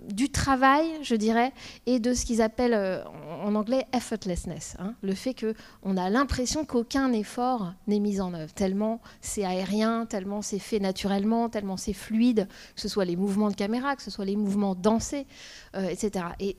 du travail, je dirais, et de ce qu'ils appellent en anglais effortlessness, hein, le fait qu'on a l'impression qu'aucun effort n'est mis en œuvre, tellement c'est aérien, tellement c'est fait naturellement, tellement c'est fluide, que ce soit les mouvements de caméra, que ce soit les mouvements dansés, etc. Et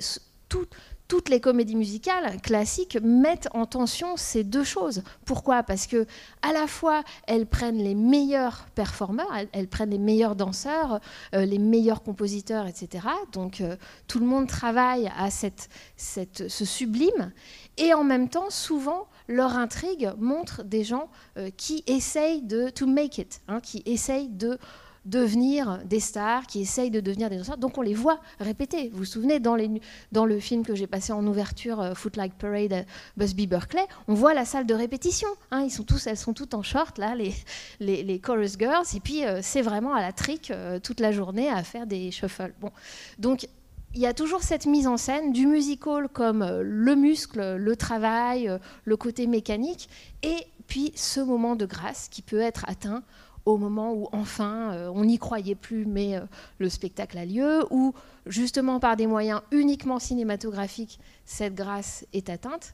toutes les comédies musicales classiques mettent en tension ces deux choses. Pourquoi? Parce que à la fois elles prennent les meilleurs performeurs, elles prennent les meilleurs danseurs, les meilleurs compositeurs, etc. Donc tout le monde travaille à ce sublime. Et en même temps, souvent, leur intrigue montre des gens qui essayent to make it, hein, qui essayent de devenir des stars, qui essayent de devenir des danseurs. Donc on les voit répéter. Vous vous souvenez, dans le film que j'ai passé en ouverture, Footlight Parade, Busby Berkeley, on voit la salle de répétition. Hein, elles sont toutes en short, là, les chorus girls, et puis c'est vraiment à la trick toute la journée à faire des shuffles. Bon. Donc il y a toujours cette mise en scène du musical comme le muscle, le travail, le côté mécanique, et puis ce moment de grâce qui peut être atteint au moment où enfin on n'y croyait plus, mais le spectacle a lieu, ou justement par des moyens uniquement cinématographiques, cette grâce est atteinte.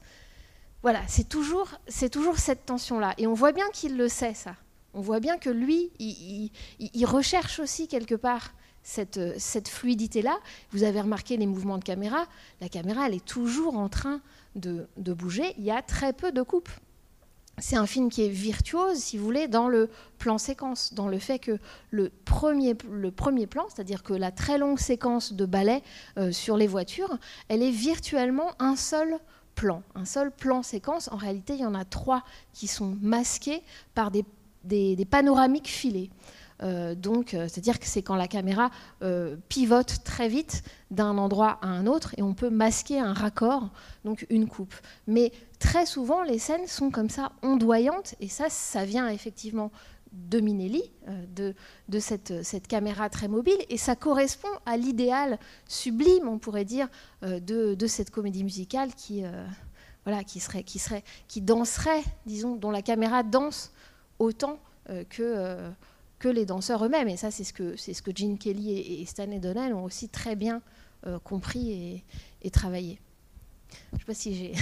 Voilà, c'est toujours cette tension-là. Et on voit bien qu'il le sait, ça. On voit bien que lui, il recherche aussi quelque part cette fluidité-là. Vous avez remarqué les mouvements de caméra. La caméra, elle est toujours en train de bouger. Il y a très peu de coupes. C'est un film qui est virtuose, si vous voulez, dans le plan séquence, dans le fait que le premier plan, c'est-à-dire que la très longue séquence de ballet sur les voitures, elle est virtuellement un seul plan séquence. En réalité, il y en a 3 qui sont masqués par des panoramiques filées. C'est-à-dire que c'est quand la caméra pivote très vite d'un endroit à un autre et on peut masquer un raccord, donc une coupe. Mais très souvent, les scènes sont comme ça, ondoyantes, et ça vient effectivement de Minelli, de cette caméra très mobile, et ça correspond à l'idéal sublime, on pourrait dire, de cette comédie musicale qui danserait, disons, dont la caméra danse autant que les danseurs eux-mêmes. Et ça, c'est ce que Gene Kelly et Stanley Donen ont aussi très bien compris et travaillé. Je ne sais pas si j'ai...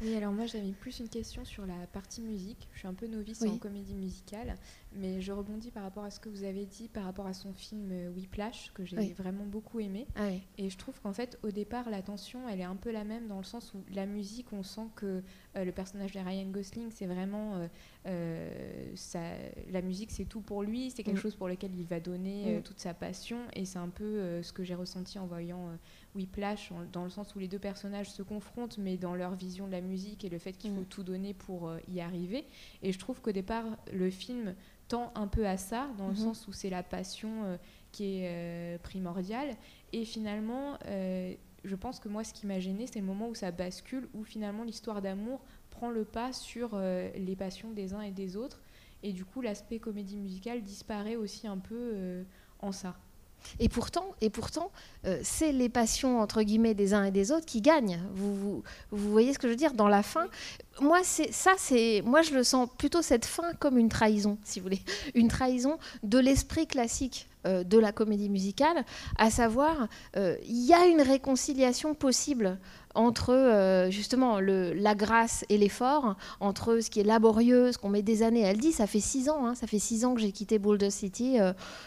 Oui, alors moi j'avais plus une question sur la partie musique. Je suis un peu novice en comédie musicale, mais je rebondis par rapport à ce que vous avez dit par rapport à son film Whiplash, que j'ai vraiment beaucoup aimé. Et je trouve qu'en fait, au départ, la tension, elle est un peu la même dans le sens où la musique, on sent que le personnage de Ryan Gosling, c'est vraiment... la musique, c'est tout pour lui, c'est quelque chose pour lequel il va donner toute sa passion, et c'est un peu ce que j'ai ressenti en voyant Whiplash, dans le sens où les deux personnages se confrontent, mais dans leur vision de la musique et le fait qu'il faut tout donner pour y arriver. Et je trouve qu'au départ, le film tend un peu à ça, dans le sens où c'est la passion qui est primordiale. Et finalement, je pense que moi, ce qui m'a gênée, c'est le moment où ça bascule, où finalement l'histoire d'amour prend le pas sur les passions des uns et des autres. Et du coup, l'aspect comédie musicale disparaît aussi un peu en ça. Et pourtant, c'est les passions, entre guillemets, des uns et des autres qui gagnent. Vous voyez ce que je veux dire ? Dans la fin, moi, je le sens plutôt cette fin comme une trahison, si vous voulez. Une trahison de l'esprit classique de la comédie musicale, à savoir, il y a une réconciliation possible entre justement la grâce et l'effort, entre ce qui est laborieux, ce qu'on met des années. Elle dit, ça fait 6 ans, ça fait 6 ans que j'ai quitté Boulder City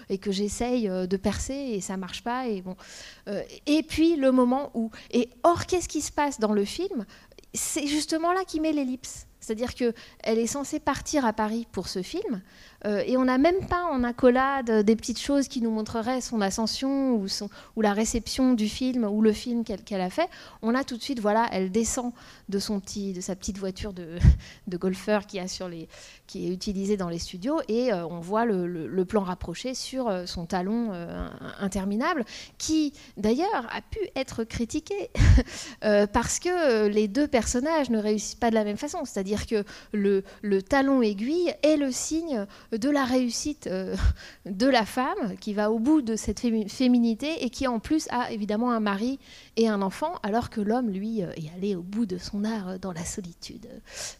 et que j'essaye de percer et ça marche pas. Et puis le moment où... Et or, qu'est-ce qui se passe dans le film ? C'est justement là qu'il met l'ellipse. C'est-à-dire qu'elle est censée partir à Paris pour ce film, et on n'a même pas en accolade des petites choses qui nous montreraient son ascension ou la réception du film ou le film qu'elle a fait. On a tout de suite, voilà, elle descend de sa petite voiture de golfeur qui est utilisée dans les studios, et on voit le plan rapproché sur son talon interminable, qui d'ailleurs a pu être critiqué parce que les deux personnages ne réussissent pas de la même façon. C'est-à-dire que le talon aiguille est le signe de la réussite de la femme qui va au bout de cette féminité et qui en plus a évidemment un mari et un enfant, alors que l'homme, lui, est allé au bout de son art dans la solitude,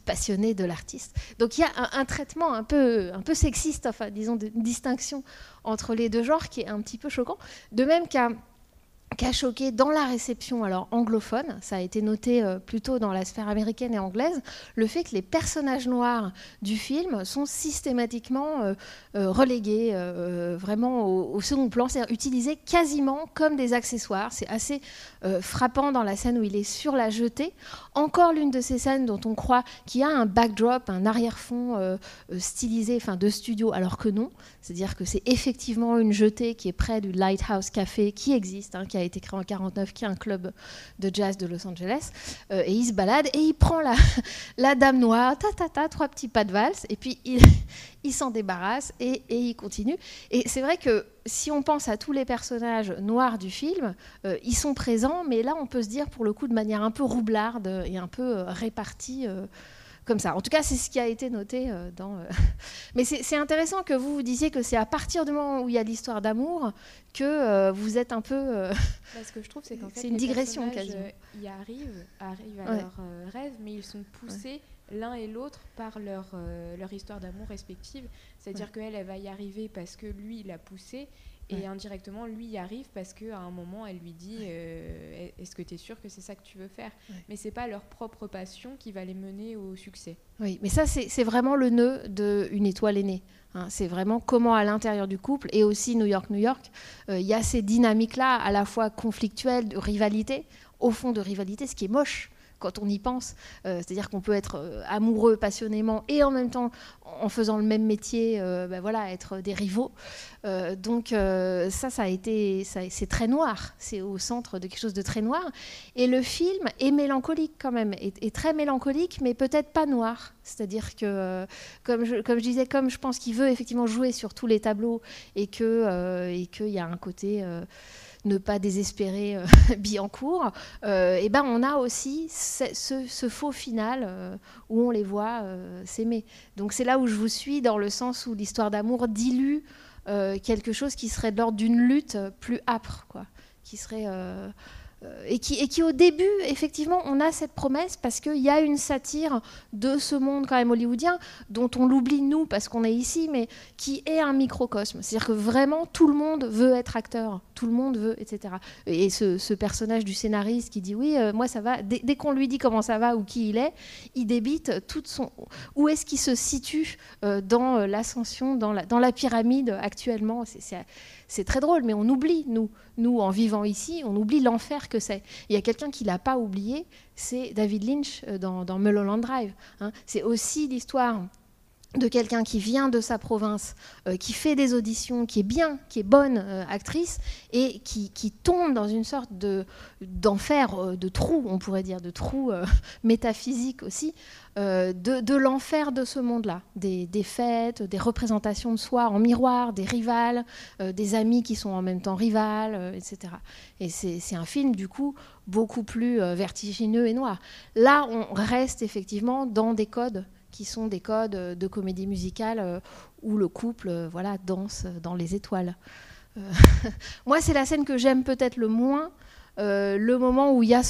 passionné de l'artiste. Donc il y a un traitement un peu sexiste, enfin disons une distinction entre les deux genres qui est un petit peu choquant. De même qu'a choqué dans la réception anglophone, ça a été noté plutôt dans la sphère américaine et anglaise, le fait que les personnages noirs du film sont systématiquement relégués vraiment au second plan, c'est-à-dire utilisés quasiment comme des accessoires. C'est assez frappant dans la scène où il est sur la jetée. Encore l'une de ces scènes dont on croit qu'il y a un backdrop, un arrière-fond stylisé, de studio, alors que non. C'est-à-dire que c'est effectivement une jetée qui est près du Lighthouse Café, qui existe, qui a été créé en 1949, qui est un club de jazz de Los Angeles. Et il se balade et il prend la dame noire, 3 petits pas de valse, et puis il s'en débarrasse et il continue. Et c'est vrai que si on pense à tous les personnages noirs du film, ils sont présents, mais là on peut se dire pour le coup de manière un peu roublarde et un peu répartie comme ça. En tout cas, c'est ce qui a été noté dans... Mais c'est intéressant que vous disiez que c'est à partir du moment où il y a l'histoire d'amour que vous êtes un peu... Ce que je trouve, c'est qu'en fait, c'est une digression quasiment. Ils arrivent à leur rêve, mais ils sont poussés l'un et l'autre par leur histoire d'amour respective. C'est-à-dire qu'elle va y arriver parce que lui, il l'a poussée, et indirectement, lui y arrive parce qu'à un moment, elle lui dit est-ce que tu es sûre que c'est ça que tu veux faire ? Mais ce n'est pas leur propre passion qui va les mener au succès. Oui, mais ça, c'est vraiment le nœud d'Une étoile aînée. C'est vraiment comment, à l'intérieur du couple, et aussi New York, il y a ces dynamiques-là, à la fois conflictuelles, de rivalité, au fond de rivalité, ce qui est moche quand on y pense. C'est-à-dire qu'on peut être amoureux passionnément et en même temps, en faisant le même métier, être des rivaux. Donc c'est très noir. C'est au centre de quelque chose de très noir. Et le film est mélancolique quand même, est très mélancolique, mais peut-être pas noir. C'est-à-dire que, comme je disais, comme je pense qu'il veut effectivement jouer sur tous les tableaux et qu'il y a un côté... ne pas désespérer Billancourt, on a aussi ce faux final où on les voit s'aimer. Donc c'est là où je vous suis, dans le sens où l'histoire d'amour dilue quelque chose qui serait de l'ordre d'une lutte plus âpre, quoi, qui serait et qui au début, effectivement, on a cette promesse parce qu'il y a une satire de ce monde quand même hollywoodien dont on l'oublie nous parce qu'on est ici, mais qui est un microcosme. C'est-à-dire que vraiment tout le monde veut être acteur, tout le monde veut, etc. Et ce personnage du scénariste qui dit oui, moi ça va, dès qu'on lui dit comment ça va ou qui il est, il débite toute son... Où est-ce qu'il se situe dans l'ascension, dans la pyramide actuellement. C'est très drôle, mais on oublie, nous en vivant ici, on oublie l'enfer que c'est. Il y a quelqu'un qui ne l'a pas oublié, c'est David Lynch dans Mulholland Drive. Hein. C'est aussi l'histoire de quelqu'un qui vient de sa province, qui fait des auditions, qui est bien, qui est bonne actrice, et qui tombe dans une sorte d'enfer, de trou, on pourrait dire, de trou métaphysique aussi, de l'enfer de ce monde-là, des fêtes, des représentations de soi en miroir, des rivales, des amis qui sont en même temps rivales, etc. Et c'est un film, du coup, beaucoup plus vertigineux et noir. Là, on reste effectivement dans des codes qui sont des codes de comédie musicale où le couple danse dans les étoiles. Moi, c'est la scène que j'aime peut-être le moins, le moment où il y a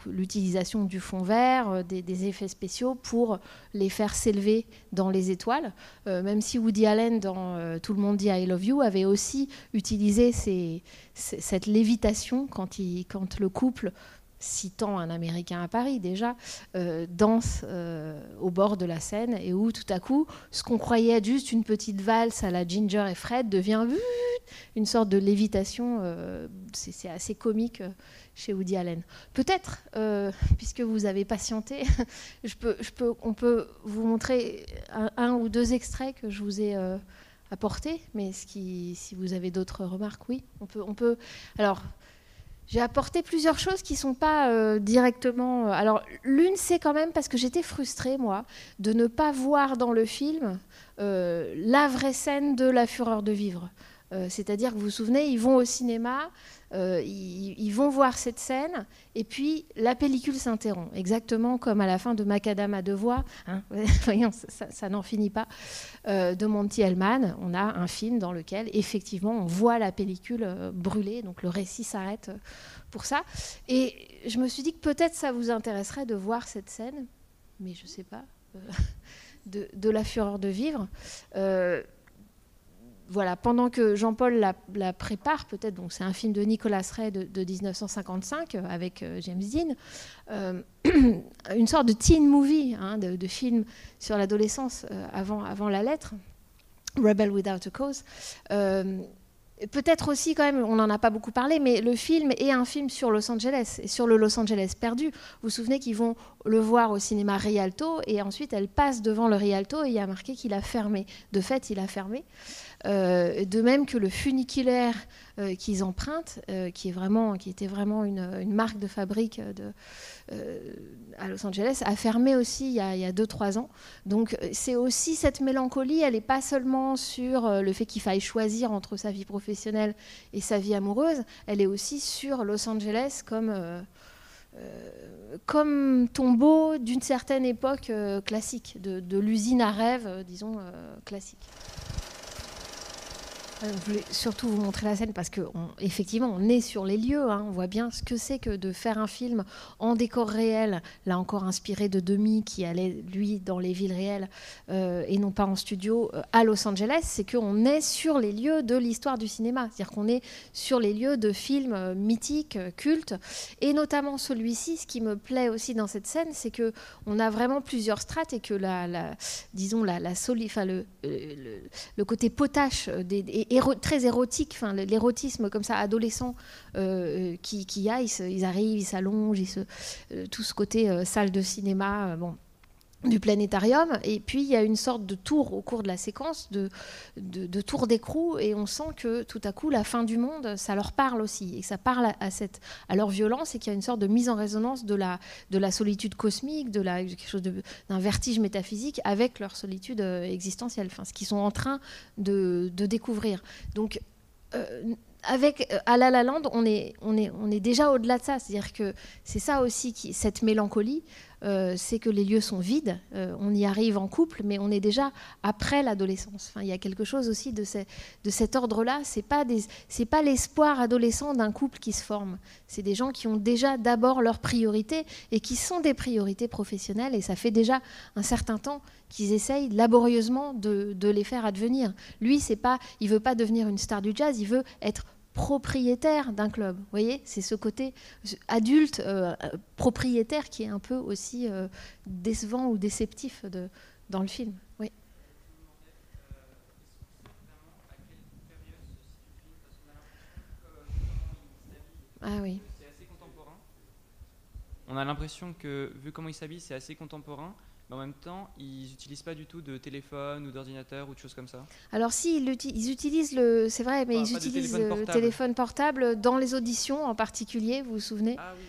l'utilisation du fond vert, des effets spéciaux pour les faire s'élever dans les étoiles, même si Woody Allen, dans Tout le monde dit I love you, avait aussi utilisé cette lévitation quand le couple, citant un Américain à Paris déjà, danse au bord de la Seine, et où tout à coup, ce qu'on croyait être juste une petite valse à la Ginger et Fred devient une sorte de lévitation. C'est assez comique chez Woody Allen. Peut-être, puisque vous avez patienté, on peut vous montrer un ou deux extraits que je vous ai apportés, mais si vous avez d'autres remarques, oui, on peut. Alors, j'ai apporté plusieurs choses qui ne sont pas directement... Alors, l'une, c'est quand même parce que j'étais frustrée, moi, de ne pas voir dans le film la vraie scène de La Fureur de vivre. C'est-à-dire que vous vous souvenez, ils vont au cinéma, ils vont voir cette scène, et puis la pellicule s'interrompt, exactement comme à la fin de Macadam à deux voix, hein, voyons, ça n'en finit pas, de Monty Hellman. On a un film dans lequel, effectivement, on voit la pellicule brûler, donc le récit s'arrête pour ça. Et je me suis dit que peut-être ça vous intéresserait de voir cette scène, mais je ne sais pas, de La Fureur de vivre. Voilà, pendant que Jean-Paul la prépare, peut-être, donc c'est un film de Nicolas Ray de 1955 avec James Dean, une sorte de teen movie, hein, de film sur l'adolescence avant la lettre, Rebel Without a Cause. Peut-être aussi, quand même, on n'en a pas beaucoup parlé, mais le film est un film sur Los Angeles, et sur le Los Angeles perdu. Vous vous souvenez qu'ils vont le voir au cinéma Rialto, et ensuite elle passe devant le Rialto, et il y a marqué qu'il a fermé. De fait, il a fermé. De même que le funiculaire qu'ils empruntent, qui était vraiment une marque de fabrique à Los Angeles, a fermé aussi il y a 2-3 ans. Donc c'est aussi cette mélancolie, elle n'est pas seulement sur le fait qu'il faille choisir entre sa vie professionnelle et sa vie amoureuse, elle est aussi sur Los Angeles comme tombeau d'une certaine époque classique, de l'usine à rêve, disons, classique. Je voulais surtout vous montrer la scène parce qu'effectivement, on est sur les lieux. Hein, on voit bien ce que c'est que de faire un film en décor réel, là encore inspiré de Demy, qui allait, lui, dans les villes réelles et non pas en studio, à Los Angeles. C'est qu'on est sur les lieux de l'histoire du cinéma. C'est-à-dire qu'on est sur les lieux de films mythiques, cultes. Et notamment celui-ci, ce qui me plaît aussi dans cette scène, c'est qu'on a vraiment plusieurs strates et que le côté potache très érotique, enfin l'érotisme comme ça adolescent qu'il y a, ils arrivent, ils s'allongent, tout ce côté salle de cinéma, du planétarium, et puis il y a une sorte de tour au cours de la séquence, de tour d'écrou, et on sent que tout à coup la fin du monde, ça leur parle aussi, et ça parle à leur violence, et qu'il y a une sorte de mise en résonance de la solitude cosmique, quelque chose d'un vertige métaphysique avec leur solitude existentielle, enfin, ce qu'ils sont en train de découvrir. Donc avec à La La Land, on est déjà au-delà de ça, c'est-à-dire que c'est ça aussi, cette mélancolie. c'est que les lieux sont vides. On y arrive en couple, mais on est déjà après l'adolescence. Enfin, il y a quelque chose aussi de cet ordre-là. C'est pas l'espoir adolescent d'un couple qui se forme. C'est des gens qui ont déjà d'abord leurs priorités et qui sont des priorités professionnelles. Et ça fait déjà un certain temps qu'ils essayent laborieusement de les faire advenir. Lui, il veut pas devenir une star du jazz, il veut être propriétaire d'un club. Vous voyez, c'est ce côté adulte, propriétaire qui est un peu aussi décevant ou déceptif dans le film. Oui. Ah oui. C'est assez contemporain. On a l'impression que, vu comment il s'habille, c'est assez contemporain. Mais en même temps, ils n'utilisent pas du tout de téléphone ou d'ordinateur ou de choses comme ça. Alors si, ils utilisent c'est vrai, mais ils utilisent le téléphone portable dans les auditions en particulier, vous vous souvenez ? Ah oui.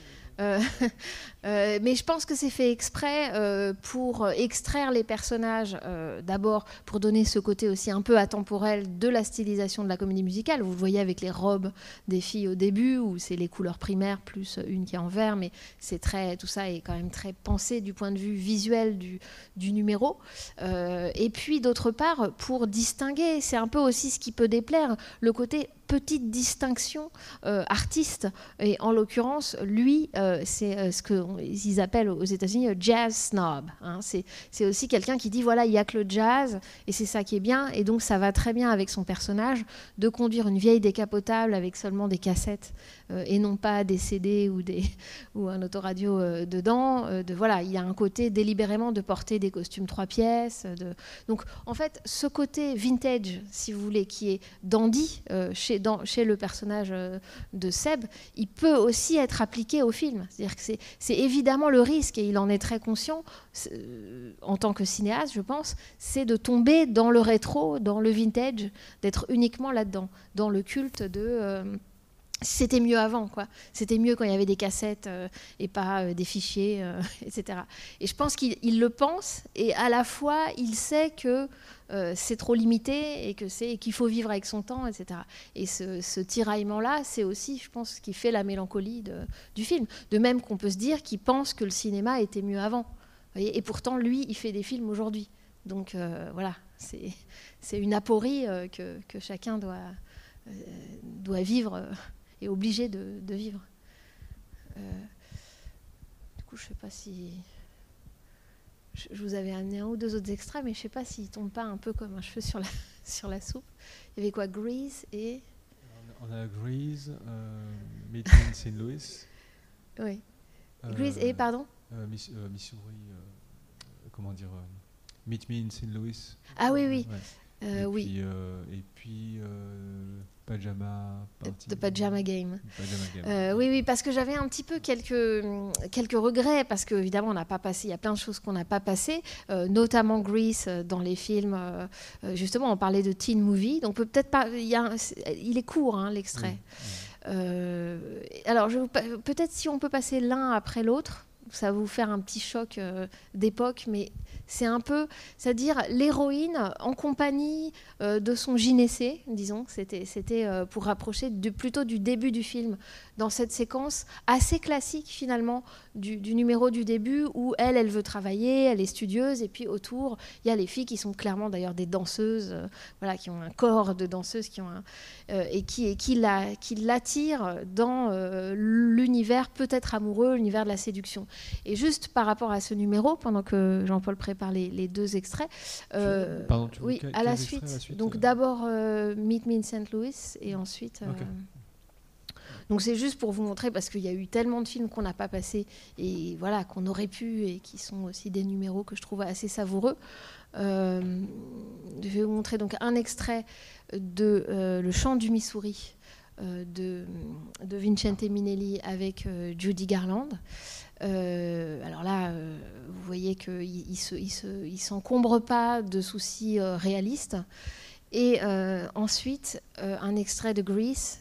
Mais je pense que c'est fait exprès pour extraire les personnages, d'abord pour donner ce côté aussi un peu atemporel de la stylisation de la comédie musicale. Vous le voyez avec les robes des filles au début, où c'est les couleurs primaires plus une qui est en vert, mais tout ça est quand même très pensé du point de vue visuel du numéro. Et puis d'autre part, pour distinguer, c'est un peu aussi ce qui peut déplaire, le côté petite distinction artiste. Et en l'occurrence, lui, c'est ce qu'ils appellent aux États-Unis jazz snob. Hein. C'est aussi quelqu'un qui dit voilà, il n'y a que le jazz et c'est ça qui est bien. Et donc, ça va très bien avec son personnage de conduire une vieille décapotable avec seulement des cassettes et non pas des CD ou un autoradio dedans. Voilà, il y a un côté délibérément de porter des costumes 3 pièces. Donc, en fait, ce côté vintage, si vous voulez, qui est dandy chez le personnage de Seb, il peut aussi être appliqué au film. C'est-à-dire que c'est évidemment le risque, et il en est très conscient, en tant que cinéaste, je pense, c'est de tomber dans le rétro, dans le vintage, d'être uniquement là-dedans, dans le culte de... c'était mieux avant, quoi. C'était mieux quand il y avait des cassettes et pas des fichiers, etc. Et je pense qu'il le pense, et à la fois, il sait que c'est trop limité et qu'il faut vivre avec son temps, etc. Et ce tiraillement-là, c'est aussi, je pense, ce qui fait la mélancolie du film. De même qu'on peut se dire qu'il pense que le cinéma était mieux avant. Vous voyez, et pourtant, lui, il fait des films aujourd'hui. Donc voilà, c'est une aporie que chacun doit vivre est obligé de vivre. Du coup, je ne sais pas si... Je vous avais amené un ou deux autres extraits, mais je ne sais pas s'ils ne tombent pas un peu comme un cheveu sur la soupe. Il y avait quoi, Grease et... On a Grease, Meet Me in St. Louis. Oui. Grease et, pardon Missouri, comment dire... Meet Me in St. Louis. Ah oui, oui. Ouais. Oui. Et puis Pajama Party. The Pajama Game. Pajama Game. Oui, parce que j'avais un petit peu quelques regrets, parce qu'évidemment, on n'a pas passé, il y a plein de choses qu'on n'a pas passées, notamment Grease dans les films. Justement, on parlait de teen movie, donc peut-être pas. Il est court, hein, l'extrait. Oui. Alors, peut-être si on peut passer l'un après l'autre, ça va vous faire un petit choc d'époque, mais c'est un peu, c'est-à-dire l'héroïne en compagnie de son gynécée, disons, c'était pour rapprocher plutôt du début du film, dans cette séquence assez classique finalement du numéro du début où elle veut travailler, elle est studieuse, et puis autour, il y a les filles qui sont clairement d'ailleurs des danseuses, voilà, qui ont un corps de danseuses, et qui l'attirent dans l'univers peut-être amoureux, l'univers de la séduction. Et juste par rapport à ce numéro, pendant que Jean-Paul prépare les deux extraits, Pardon, oui, à la suite. Donc d'abord Meet Me in St. Louis et ensuite... Okay. Donc c'est juste pour vous montrer, parce qu'il y a eu tellement de films qu'on n'a pas passés et voilà, qu'on aurait pu, et qui sont aussi des numéros que je trouve assez savoureux. Je vais vous montrer donc un extrait de Le chant du Missouri de Vincente Minnelli avec Judy Garland. Alors là, vous voyez qu'il ne s'encombre pas de soucis réalistes. Et ensuite, un extrait de Grease,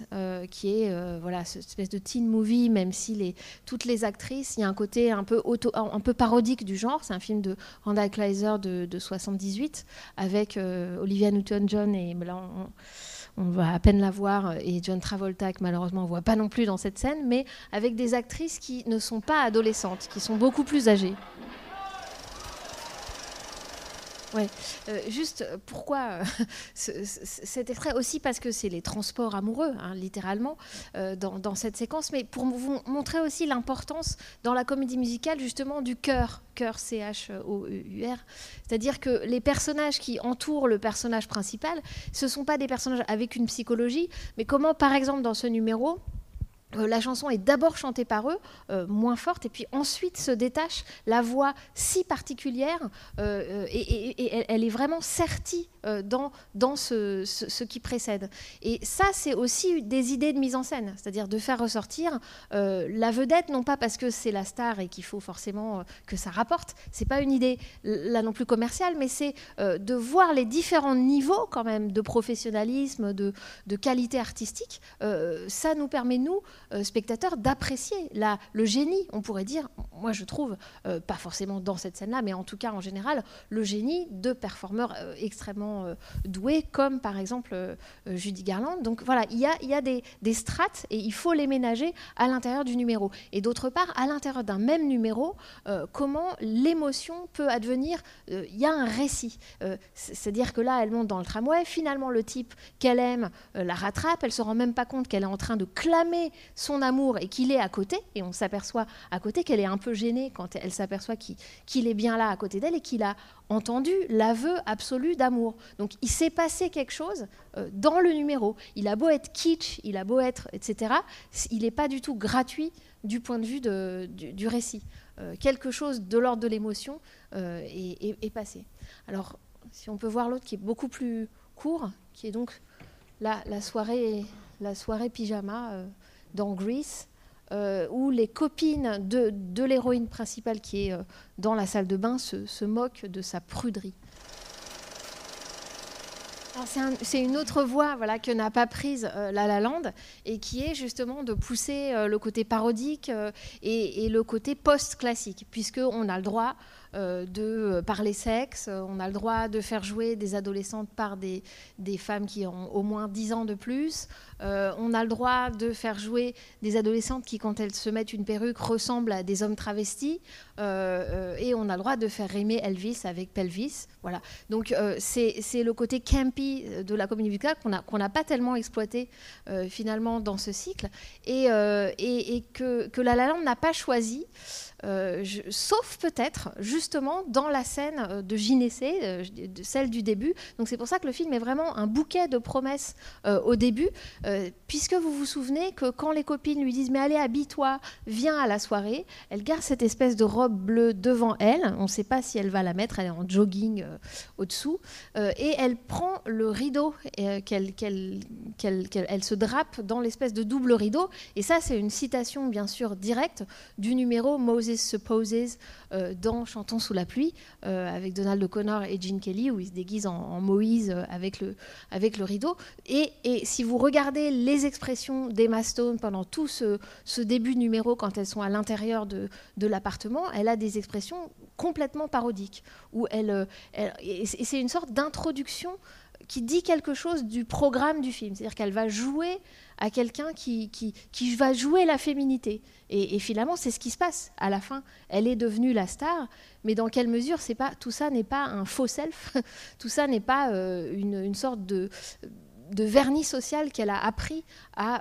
qui est voilà, cette espèce de teen movie, même si toutes les actrices, il y a un côté un peu parodique du genre. C'est un film de Randall Kleiser de 78, avec Olivia Newton-John, et là, on va à peine la voir, et John Travolta, que malheureusement on ne voit pas non plus dans cette scène, mais avec des actrices qui ne sont pas adolescentes, qui sont beaucoup plus âgées. Ouais. Juste pourquoi cet extrait aussi, parce que c'est les transports amoureux, hein, littéralement, dans cette séquence, mais pour vous montrer aussi l'importance dans la comédie musicale justement du chœur C-H-O-E-U-R, c'est-à-dire que les personnages qui entourent le personnage principal, ce ne sont pas des personnages avec une psychologie, mais comment par exemple dans ce numéro, la chanson est d'abord chantée par eux, moins forte, et puis ensuite se détache la voix si particulière, et elle est vraiment sertie dans ce qui précède. Et ça, c'est aussi des idées de mise en scène, c'est-à-dire de faire ressortir la vedette, non pas parce que c'est la star et qu'il faut forcément que ça rapporte, c'est pas une idée là non plus commerciale, mais c'est de voir les différents niveaux quand même de professionnalisme, de qualité artistique. Ça nous permet, nous, spectateurs, d'apprécier le génie, on pourrait dire, moi je trouve, pas forcément dans cette scène-là, mais en tout cas en général, le génie de performeurs extrêmement doués, comme par exemple Judy Garland. Donc voilà, il y a des strates et il faut les ménager à l'intérieur du numéro. Et d'autre part, à l'intérieur d'un même numéro, comment l'émotion peut advenir, il y a un récit. C'est-à-dire que là, elle monte dans le tramway, finalement le type qu'elle aime la rattrape, elle ne se rend même pas compte qu'elle est en train de clamer son amour et qu'il est à côté, et on s'aperçoit à côté qu'elle est un peu gênée quand elle s'aperçoit qu'il est bien là à côté d'elle et qu'il a entendu l'aveu absolu d'amour. Donc il s'est passé quelque chose dans le numéro. Il a beau être kitsch, il a beau être, etc., il n'est pas du tout gratuit du point de vue du récit. Quelque chose de l'ordre de l'émotion est passé. Alors, si on peut voir l'autre qui est beaucoup plus court, qui est donc la soirée pyjama dans Grease, où les copines de l'héroïne principale qui est dans la salle de bain se moquent de sa pruderie. C'est une autre voie, voilà, que n'a pas prise La La Land, et qui est justement de pousser le côté parodique et le côté post-classique, puisqu'on a le droit de parler sexe, on a le droit de faire jouer des adolescentes par des femmes qui ont au moins 10 ans de plus, on a le droit de faire jouer des adolescentes qui, quand elles se mettent une perruque, ressemblent à des hommes travestis, et on a le droit de faire rimer Elvis avec pelvis. Voilà. Donc c'est le côté campy de la comédie musicale qu'on n'a pas tellement exploité finalement dans ce cycle, et que La La Land n'a pas choisi. Sauf peut-être justement dans la scène de gynécée, celle du début. Donc c'est pour ça que le film est vraiment un bouquet de promesses au début, puisque vous vous souvenez que quand les copines lui disent « mais allez, habille-toi, viens à la soirée », elle garde cette espèce de robe bleue devant elle, on ne sait pas si elle va la mettre, elle est en jogging au-dessous, et elle prend le rideau, elle se drape dans l'espèce de double rideau, et ça c'est une citation bien sûr directe du numéro Moses Supposes dans Chantons sous la pluie, avec Donald O'Connor et Gene Kelly, où ils se déguisent en Moïse avec le rideau. Et si vous regardez les expressions d'Emma Stone pendant tout ce début de numéro, quand elles sont à l'intérieur de l'appartement, elle a des expressions complètement parodiques, où et c'est une sorte d'introduction qui dit quelque chose du programme du film. C'est-à-dire qu'elle va jouer à quelqu'un qui va jouer la féminité. Et finalement, c'est ce qui se passe. À la fin, elle est devenue la star, mais dans quelle mesure tout ça n'est pas un faux self, tout ça n'est pas une sorte de vernis social qu'elle a appris à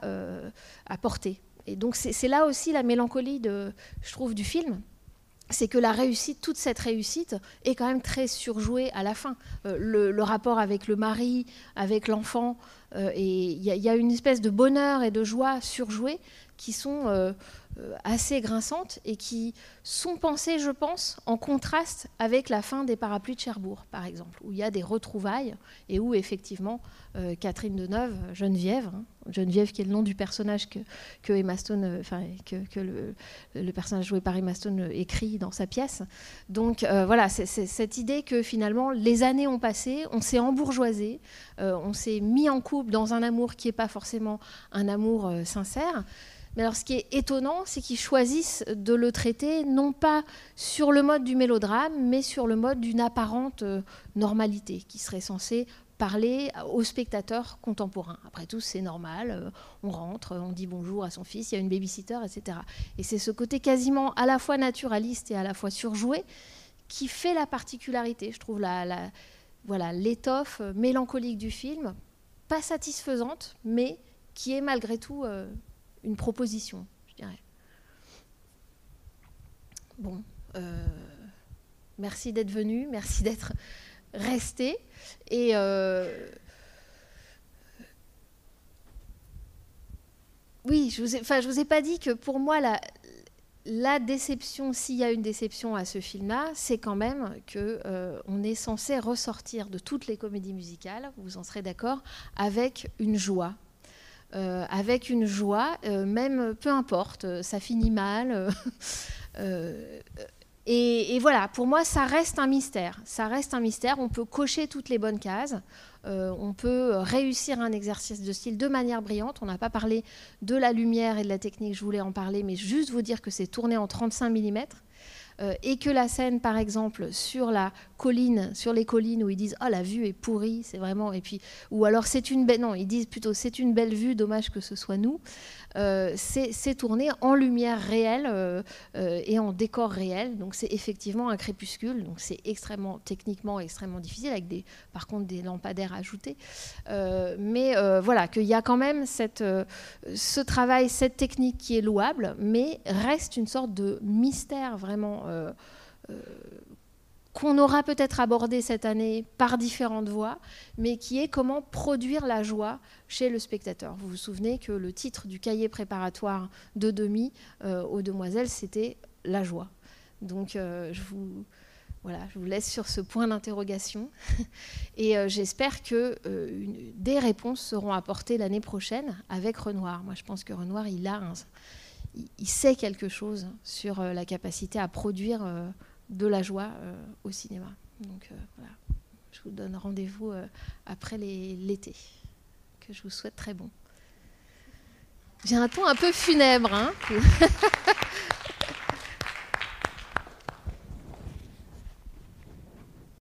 porter. Et donc c'est là aussi la mélancolie, je trouve, du film. C'est que la réussite, toute cette réussite est quand même très surjouée à la fin. Le rapport avec le mari, avec l'enfant, et il y a une espèce de bonheur et de joie surjouée qui sont assez grinçantes et qui sont pensées, je pense, en contraste avec la fin des Parapluies de Cherbourg, par exemple, où il y a des retrouvailles et où, effectivement, Catherine Deneuve, Geneviève qui est le nom du personnage que Emma Stone, que le personnage joué par Emma Stone écrit dans sa pièce. Donc voilà, c'est cette idée que finalement, les années ont passé, on s'est embourgeoisé, on s'est mis en couple dans un amour qui n'est pas forcément un amour sincère. Mais alors, ce qui est étonnant, c'est qu'ils choisissent de le traiter non pas sur le mode du mélodrame, mais sur le mode d'une apparente normalité qui serait censée parler aux spectateurs contemporains. Après tout, c'est normal, on rentre, on dit bonjour à son fils, il y a une babysitter, etc. Et c'est ce côté quasiment à la fois naturaliste et à la fois surjoué qui fait la particularité, je trouve, voilà, l'étoffe mélancolique du film, pas satisfaisante, mais qui est malgré tout une proposition, je dirais. Bon, merci d'être venu, merci d'être resté. Et oui, je vous ai pas dit que pour moi, la déception, s'il y a une déception à ce film-là, c'est quand même qu'on est censé ressortir de toutes les comédies musicales, vous en serez d'accord, avec une joie. Même peu importe, ça finit mal. Et voilà, pour moi, ça reste un mystère. Ça reste un mystère. On peut cocher toutes les bonnes cases. On peut réussir un exercice de style de manière brillante. On n'a pas parlé de la lumière et de la technique, je voulais en parler, mais juste vous dire que c'est tourné en 35 mm. Et que la scène, par exemple, sur la colline, sur les collines où ils disent « Oh, la vue est pourrie », c'est vraiment... Et puis, ou alors, c'est une belle... Non, ils disent plutôt « C'est une belle vue, dommage que ce soit nous ». C'est tourné en lumière réelle et en décor réel. Donc, c'est effectivement un crépuscule. Donc, c'est techniquement extrêmement difficile, avec par contre des lampadaires ajoutés. Mais voilà, qu'il y a quand même ce travail, cette technique qui est louable, mais reste une sorte de mystère vraiment qu'on aura peut-être abordé cette année par différentes voies, mais qui est comment produire la joie chez le spectateur. Vous vous souvenez que le titre du cahier préparatoire de Demy aux Demoiselles, c'était la joie. Donc je vous laisse sur ce point d'interrogation et j'espère que des réponses seront apportées l'année prochaine avec Renoir. Moi, je pense que Renoir, il sait quelque chose sur la capacité à produire de la joie au cinéma. Donc voilà, je vous donne rendez-vous après l'été, que je vous souhaite très bon. J'ai un ton un peu funèbre, hein.